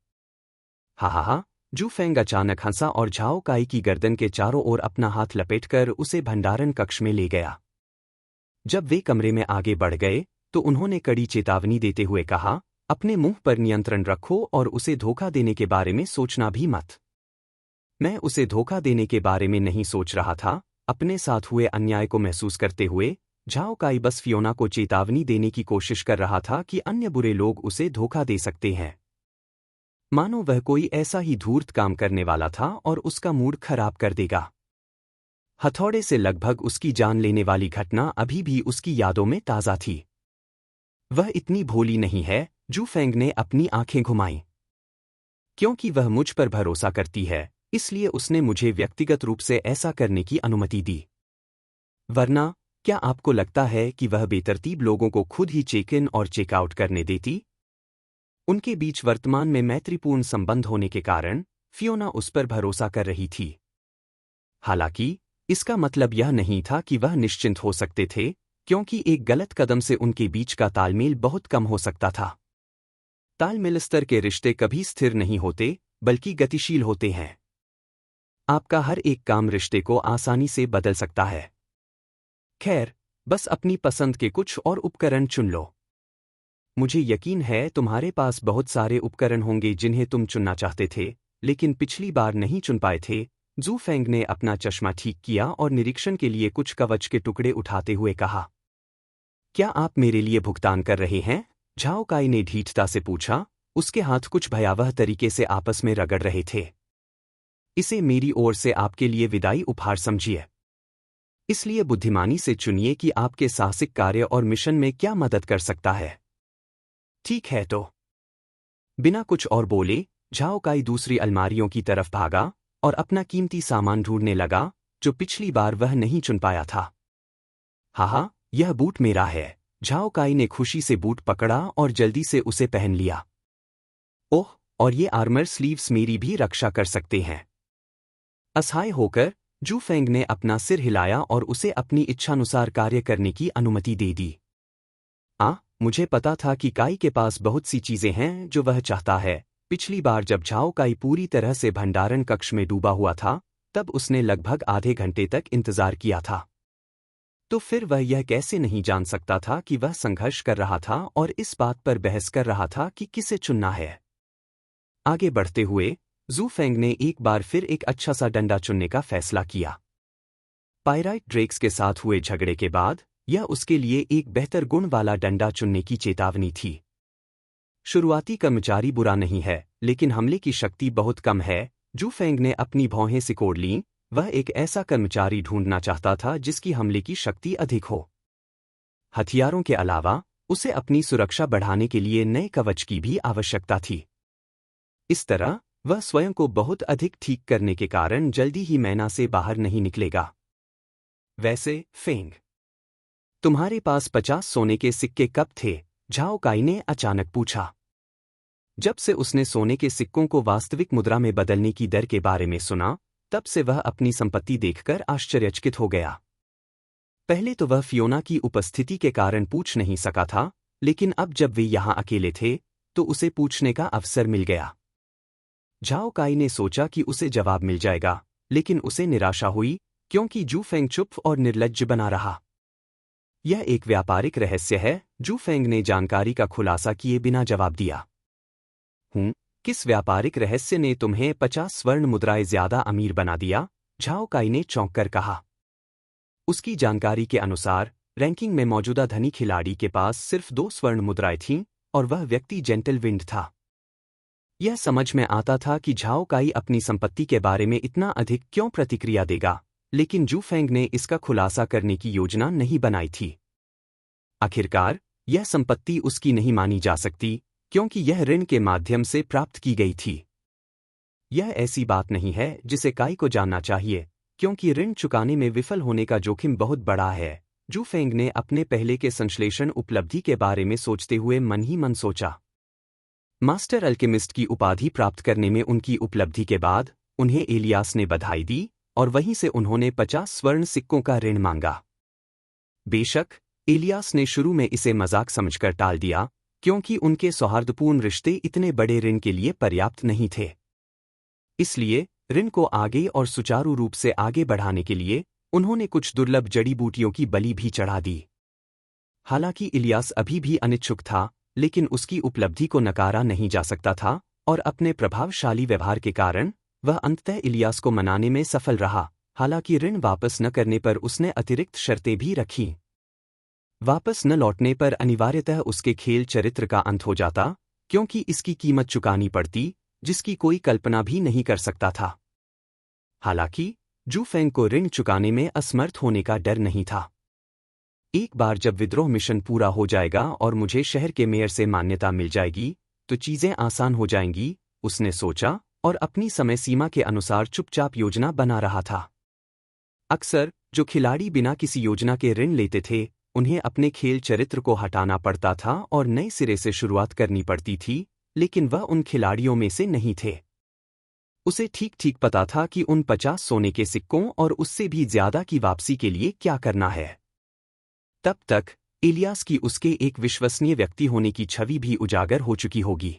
हा, जू फेंग अचानक हंसा और झाओ काई की गर्दन के चारों ओर अपना हाथ लपेटकर उसे भंडारण कक्ष में ले गया। जब वे कमरे में आगे बढ़ गए, तो उन्होंने कड़ी चेतावनी देते हुए कहा, अपने मुंह पर नियंत्रण रखो और उसे धोखा देने के बारे में सोचना भी मत। मैं उसे धोखा देने के बारे में नहीं सोच रहा था। अपने साथ हुए अन्याय को महसूस करते हुए, झाओ काई बस फियोना को चेतावनी देने की कोशिश कर रहा था कि अन्य बुरे लोग उसे धोखा दे सकते हैं। मानो वह कोई ऐसा ही धूर्त काम करने वाला था और उसका मूड खराब कर देगा। हथौड़े से लगभग उसकी जान लेने वाली घटना अभी भी उसकी यादों में ताज़ा थी। वह इतनी भोली नहीं है, जू फेंग ने अपनी आंखें घुमाईं। क्योंकि वह मुझ पर भरोसा करती है, इसलिए उसने मुझे व्यक्तिगत रूप से ऐसा करने की अनुमति दी। वरना, क्या आपको लगता है कि वह बेतरतीब लोगों को खुद ही चेक इन और चेकआउट करने देती? उनके बीच वर्तमान में मैत्रीपूर्ण संबंध होने के कारण फियोना उस पर भरोसा कर रही थी। हालांकि, इसका मतलब यह नहीं था कि वह निश्चिंत हो सकते थे, क्योंकि एक गलत कदम से उनके बीच का तालमेल बहुत कम हो सकता था। तालमेल स्तर के रिश्ते कभी स्थिर नहीं होते, बल्कि गतिशील होते हैं। आपका हर एक काम रिश्ते को आसानी से बदल सकता है। खैर, बस अपनी पसंद के कुछ और उपकरण चुन लो। मुझे यकीन है तुम्हारे पास बहुत सारे उपकरण होंगे जिन्हें तुम चुनना चाहते थे, लेकिन पिछली बार नहीं चुन पाए थे। जू फेंग ने अपना चश्मा ठीक किया और निरीक्षण के लिए कुछ कवच के टुकड़े उठाते हुए कहा। क्या आप मेरे लिए भुगतान कर रहे हैं? झाओ काई ने ढीठता से पूछा, उसके हाथ कुछ भयावह तरीके से आपस में रगड़ रहे थे। इसे मेरी ओर से आपके लिए विदाई उपहार समझिए। इसलिए बुद्धिमानी से चुनिए कि आपके साहसिक कार्य और मिशन में क्या मदद कर सकता है। ठीक है तो। बिना कुछ और बोले, झाओ काई दूसरी अलमारियों की तरफ भागा और अपना कीमती सामान ढूंढने लगा, जो पिछली बार वह नहीं चुन पाया था। हा, यह बूट मेरा है। झाओ काई ने खुशी से बूट पकड़ा और जल्दी से उसे पहन लिया। ओह, और ये आर्मर स्लीव्स मेरी भी रक्षा कर सकते हैं। असहाय होकर, जू फेंग ने अपना सिर हिलाया और उसे अपनी इच्छानुसार कार्य करने की अनुमति दे दी। मुझे पता था कि काई के पास बहुत सी चीजें हैं जो वह चाहता है। पिछली बार जब झाओ काई पूरी तरह से भंडारण कक्ष में डूबा हुआ था, तब उसने लगभग आधे घंटे तक इंतजार किया था। तो फिर वह यह कैसे नहीं जान सकता था कि वह संघर्ष कर रहा था और इस बात पर बहस कर रहा था कि किसे चुनना है। आगे बढ़ते हुए, जू फेंग ने एक बार फिर एक अच्छा सा डंडा चुनने का फैसला किया। पायराइट ड्रेक्स के साथ हुए झगड़े के बाद, यह उसके लिए एक बेहतर गुण वाला डंडा चुनने की चेतावनी थी। शुरुआती कर्मचारी बुरा नहीं है, लेकिन हमले की शक्ति बहुत कम है। जू फेंग ने अपनी भौहें सिकोड़ लीं। वह एक ऐसा कर्मचारी ढूंढना चाहता था जिसकी हमले की शक्ति अधिक हो। हथियारों के अलावा, उसे अपनी सुरक्षा बढ़ाने के लिए नए कवच की भी आवश्यकता थी। इस तरह, वह स्वयं को बहुत अधिक ठीक करने के कारण जल्दी ही मैना से बाहर नहीं निकलेगा। वैसे, फेंग तुम्हारे पास 50 सोने के सिक्के कब थे? झाओ काई ने अचानक पूछा। जब से उसने सोने के सिक्कों को वास्तविक मुद्रा में बदलने की दर के बारे में सुना, तब से वह अपनी संपत्ति देखकर आश्चर्यचकित हो गया। पहले तो वह फियोना की उपस्थिति के कारण पूछ नहीं सका था, लेकिन अब जब वे यहाँ अकेले थे, तो उसे पूछने का अवसर मिल गया। झाओ काई ने सोचा कि उसे जवाब मिल जाएगा, लेकिन उसे निराशा हुई, क्योंकि जू फेंग चुप और निर्लज्ज बना रहा। यह एक व्यापारिक रहस्य है, जू फेंग ने जानकारी का खुलासा किए बिना जवाब दिया। किस व्यापारिक रहस्य ने तुम्हें 50 स्वर्ण मुद्राएं ज्यादा अमीर बना दिया? झाओ काई ने चौंक कर कहा। उसकी जानकारी के अनुसार रैंकिंग में मौजूदा धनी खिलाड़ी के पास सिर्फ 2 स्वर्ण मुद्राएं थीं, और वह व्यक्ति जेंटल विंड था। यह समझ में आता था कि झाओ काई अपनी संपत्ति के बारे में इतना अधिक क्यों प्रतिक्रिया देगा, लेकिन जू फेंग ने इसका खुलासा करने की योजना नहीं बनाई थी। आखिरकार, यह संपत्ति उसकी नहीं मानी जा सकती, क्योंकि यह ऋण के माध्यम से प्राप्त की गई थी। यह ऐसी बात नहीं है जिसे काई को जानना चाहिए, क्योंकि ऋण चुकाने में विफल होने का जोखिम बहुत बड़ा है। जू फेंग ने अपने पहले के संश्लेषण उपलब्धि के बारे में सोचते हुए मन ही मन सोचा। मास्टर अल्केमिस्ट की उपाधि प्राप्त करने में उनकी उपलब्धि के बाद उन्हें एलियास ने बधाई दी, और वहीं से उन्होंने 50 स्वर्ण सिक्कों का ऋण मांगा। बेशक, एलियास ने शुरू में इसे मजाक समझकर टाल दिया, क्योंकि उनके सौहार्दपूर्ण रिश्ते इतने बड़े ऋण के लिए पर्याप्त नहीं थे। इसलिए ऋण को आगे और सुचारू रूप से आगे बढ़ाने के लिए उन्होंने कुछ दुर्लभ जड़ी बूटियों की बलि भी चढ़ा दी। हालांकि इलियास अभी भी अनिच्छुक था, लेकिन उसकी उपलब्धि को नकारा नहीं जा सकता था, और अपने प्रभावशाली व्यवहार के कारण वह अंततः इलियास को मनाने में सफल रहा। हालांकि ऋण वापस न करने पर उसने अतिरिक्त शर्तें भी रखीं। वापस न लौटने पर अनिवार्यतः उसके खेल चरित्र का अंत हो जाता, क्योंकि इसकी कीमत चुकानी पड़ती, जिसकी कोई कल्पना भी नहीं कर सकता था। हालांकि जू फेंग को ऋण चुकाने में असमर्थ होने का डर नहीं था। एक बार जब विद्रोह मिशन पूरा हो जाएगा और मुझे शहर के मेयर से मान्यता मिल जाएगी, तो चीजें आसान हो जाएंगी, उसने सोचा, और अपनी समय सीमा के अनुसार चुपचाप योजना बना रहा था। अक्सर जो खिलाड़ी बिना किसी योजना के ऋण लेते थे, उन्हें अपने खेल चरित्र को हटाना पड़ता था और नए सिरे से शुरुआत करनी पड़ती थी, लेकिन वह उन खिलाड़ियों में से नहीं थे। उसे ठीक-ठीक पता था कि उन 50 सोने के सिक्कों और उससे भी ज्यादा की वापसी के लिए क्या करना है। तब तक इलियास की उसके एक विश्वसनीय व्यक्ति होने की छवि भी उजागर हो चुकी होगी।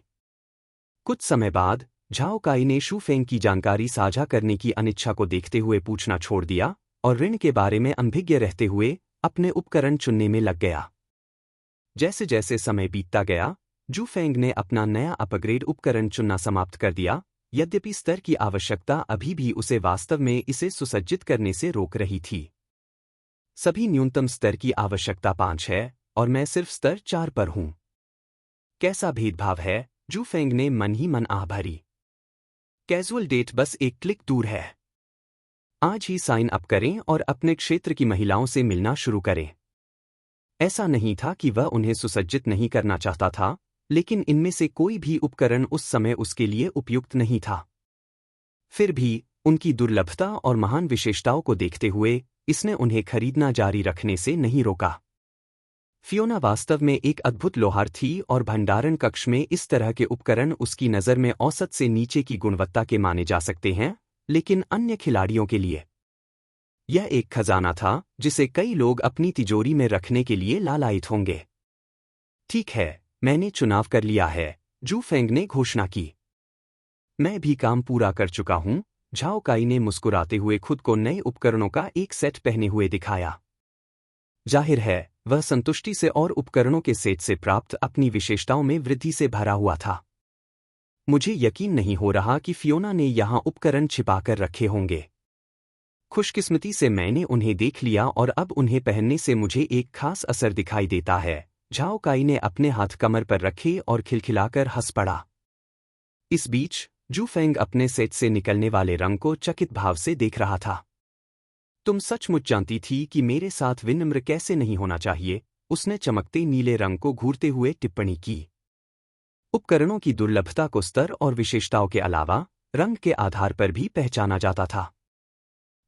कुछ समय बाद झाओ काई ने शू फेंग की जानकारी साझा करने की अनिच्छा को देखते हुए पूछना छोड़ दिया, और ऋण के बारे में अनभिज्ञ रहते हुए अपने उपकरण चुनने में लग गया। जैसे जैसे समय बीतता गया, जू फेंग ने अपना नया अपग्रेड उपकरण चुनना समाप्त कर दिया, यद्यपि स्तर की आवश्यकता अभी भी उसे वास्तव में इसे सुसज्जित करने से रोक रही थी। सभी न्यूनतम स्तर की आवश्यकता 5 है, और मैं सिर्फ स्तर 4 पर हूं। कैसा भेदभाव है, जू फेंग ने मन ही मन आह भरी। कैजुअल डेट बस एक क्लिक दूर है। आज ही साइन अप करें और अपने क्षेत्र की महिलाओं से मिलना शुरू करें। ऐसा नहीं था कि वह उन्हें सुसज्जित नहीं करना चाहता था, लेकिन इनमें से कोई भी उपकरण उस समय उसके लिए उपयुक्त नहीं था। फिर भी उनकी दुर्लभता और महान विशेषताओं को देखते हुए इसने उन्हें खरीदना जारी रखने से नहीं रोका। फियोना वास्तव में एक अद्भुत लोहार थी, और भंडारण कक्ष में इस तरह के उपकरण उसकी नज़र में औसत से नीचे की गुणवत्ता के माने जा सकते हैं, लेकिन अन्य खिलाड़ियों के लिए यह एक खजाना था जिसे कई लोग अपनी तिजोरी में रखने के लिए लालायित होंगे। ठीक है, मैंने चुनाव कर लिया है, जू फेंग ने घोषणा की। मैं भी काम पूरा कर चुका हूं। झाओ काई ने मुस्कुराते हुए खुद को नए उपकरणों का एक सेट पहने हुए दिखाया। जाहिर है, वह संतुष्टि से और उपकरणों के सेट से प्राप्त अपनी विशेषताओं में वृद्धि से भरा हुआ था। मुझे यकीन नहीं हो रहा कि फियोना ने यहाँ उपकरण छिपाकर रखे होंगे। खुशकिस्मती से मैंने उन्हें देख लिया, और अब उन्हें पहनने से मुझे एक खास असर दिखाई देता है। झाओ काई ने अपने हाथ कमर पर रखे और खिलखिलाकर हंस पड़ा। इस बीच जू फेंग अपने सेट से निकलने वाले रंग को चकित भाव से देख रहा था। तुम सचमुच जानती थी कि मेरे साथ विनम्र कैसे नहीं होना चाहिए, उसने चमकते नीले रंग को घूरते हुए टिप्पणी की। उपकरणों की दुर्लभता को स्तर और विशेषताओं के अलावा रंग के आधार पर भी पहचाना जाता था।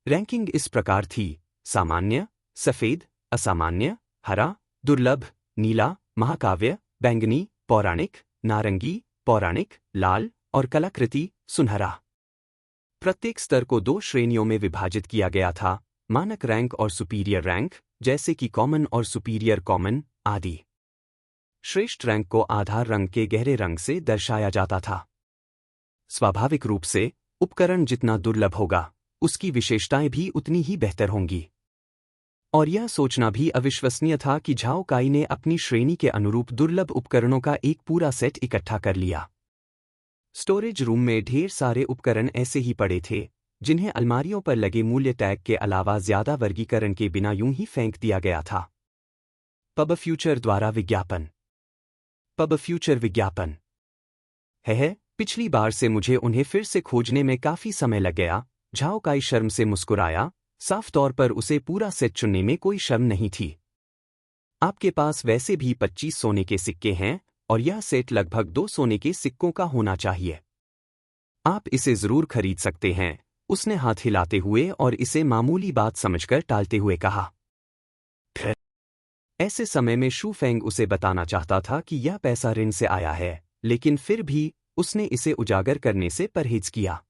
रैंकिंग इस प्रकार थी: सामान्य, सफेद, असामान्य, हरा, दुर्लभ, नीला, महाकाव्य, बैंगनी, पौराणिक, नारंगी, पौराणिक, लाल और कलाकृति, सुनहरा। प्रत्येक स्तर को 2 श्रेणियों में विभाजित किया गया था, मानक रैंक और सुपीरियर रैंक, जैसे कि कॉमन और सुपीरियर कॉमन आदि। श्रेष्ठ रैंक को आधार रंग के गहरे रंग से दर्शाया जाता था। स्वाभाविक रूप से उपकरण जितना दुर्लभ होगा, उसकी विशेषताएं भी उतनी ही बेहतर होंगी। और यह सोचना भी अविश्वसनीय था कि झाओ काई ने अपनी श्रेणी के अनुरूप दुर्लभ उपकरणों का एक पूरा सेट इकट्ठा कर लिया। स्टोरेज रूम में ढेर सारे उपकरण ऐसे ही पड़े थे, जिन्हें अलमारियों पर लगे मूल्य टैग के अलावा ज्यादा वर्गीकरण के बिना यूं ही फेंक दिया गया था। पब फ्यूचर द्वारा विज्ञापन। पब फ्यूचर विज्ञापन। है, पिछली बार से मुझे उन्हें फिर से खोजने में काफी समय लग गया। झाओ काई शर्म से मुस्कुराया। साफ तौर पर उसे पूरा सेट चुनने में कोई शर्म नहीं थी। आपके पास वैसे भी 25 सोने के सिक्के हैं और यह सेट लगभग 2 सोने के सिक्कों का होना चाहिए। आप इसे जरूर खरीद सकते हैं, उसने हाथ हिलाते हुए और इसे मामूली बात समझकर टालते हुए कहा। फिर ऐसे समय में शू फेंग उसे बताना चाहता था कि यह पैसा ऋण से आया है, लेकिन फिर भी उसने इसे उजागर करने से परहेज किया।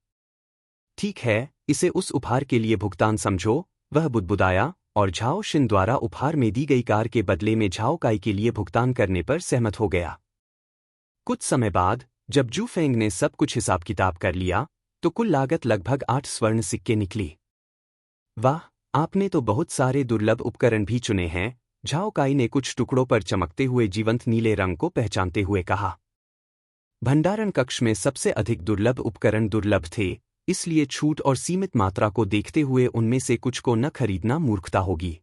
ठीक है, इसे उस उपहार के लिए भुगतान समझो, वह बुदबुदाया और झाओ शिन द्वारा उपहार में दी गई कार के बदले में झाओ काई के लिए भुगतान करने पर सहमत हो गया। कुछ समय बाद, जब जू फेंग ने सब कुछ हिसाब किताब कर लिया, तो कुल लागत लगभग 8 स्वर्ण सिक्के निकली। वाह, आपने तो बहुत सारे दुर्लभ उपकरण भी चुने हैं, झाओ काई ने कुछ टुकड़ों पर चमकते हुए जीवंत नीले रंग को पहचानते हुए कहा। भंडारण कक्ष में सबसे अधिक दुर्लभ उपकरण दुर्लभ थे, इसलिए छूट और सीमित मात्रा को देखते हुए उनमें से कुछ को न खरीदना मूर्खता होगी।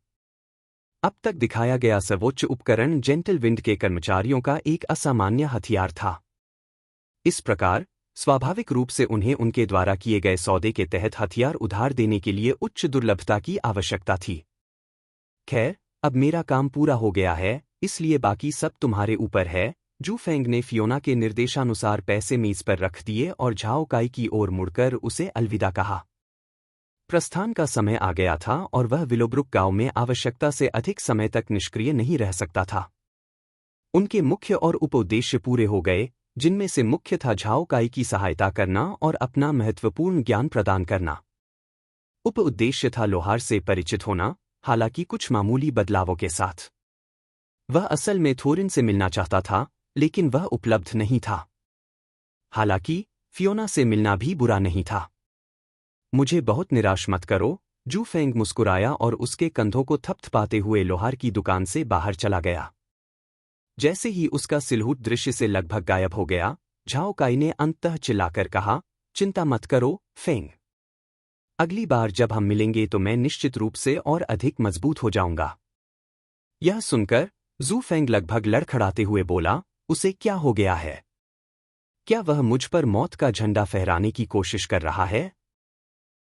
अब तक दिखाया गया सर्वोच्च उपकरण जेंटल विंड के कर्मचारियों का एक असामान्य हथियार था। इस प्रकार, स्वाभाविक रूप से उन्हें उनके द्वारा किए गए सौदे के तहत हथियार उधार देने के लिए उच्च दुर्लभता की आवश्यकता थी। खैर, अब मेरा काम पूरा हो गया है, इसलिए बाकी सब तुम्हारे ऊपर है। जू फेंग ने फियोना के निर्देशानुसार पैसे मेज पर रख दिए और झाओ काई की ओर मुड़कर उसे अलविदा कहा। प्रस्थान का समय आ गया था और वह विलोब्रुक गांव में आवश्यकता से अधिक समय तक निष्क्रिय नहीं रह सकता था। उनके मुख्य और उप उद्देश्य पूरे हो गए, जिनमें से मुख्य था झाओ काई की सहायता करना और अपना महत्वपूर्ण ज्ञान प्रदान करना। उप उद्देश्य था लोहार से परिचित होना, हालांकि कुछ मामूली बदलावों के साथ। वह असल में थोरिन से मिलना चाहता था, लेकिन वह उपलब्ध नहीं था। हालांकि फियोना से मिलना भी बुरा नहीं था। मुझे बहुत निराश मत करो, जू फेंग मुस्कुराया और उसके कंधों को थपथपाते हुए लोहार की दुकान से बाहर चला गया। जैसे ही उसका सिलहूट दृश्य से लगभग गायब हो गया, झाओ काई ने अंततः चिल्लाकर कहा, चिंता मत करो, फेंग। अगली बार जब हम मिलेंगे तो मैं निश्चित रूप से और अधिक मजबूत हो जाऊंगा। यह सुनकर जू फेंग लगभग लड़खड़ाते हुए बोला, उसे क्या हो गया है? क्या वह मुझ पर मौत का झंडा फहराने की कोशिश कर रहा है?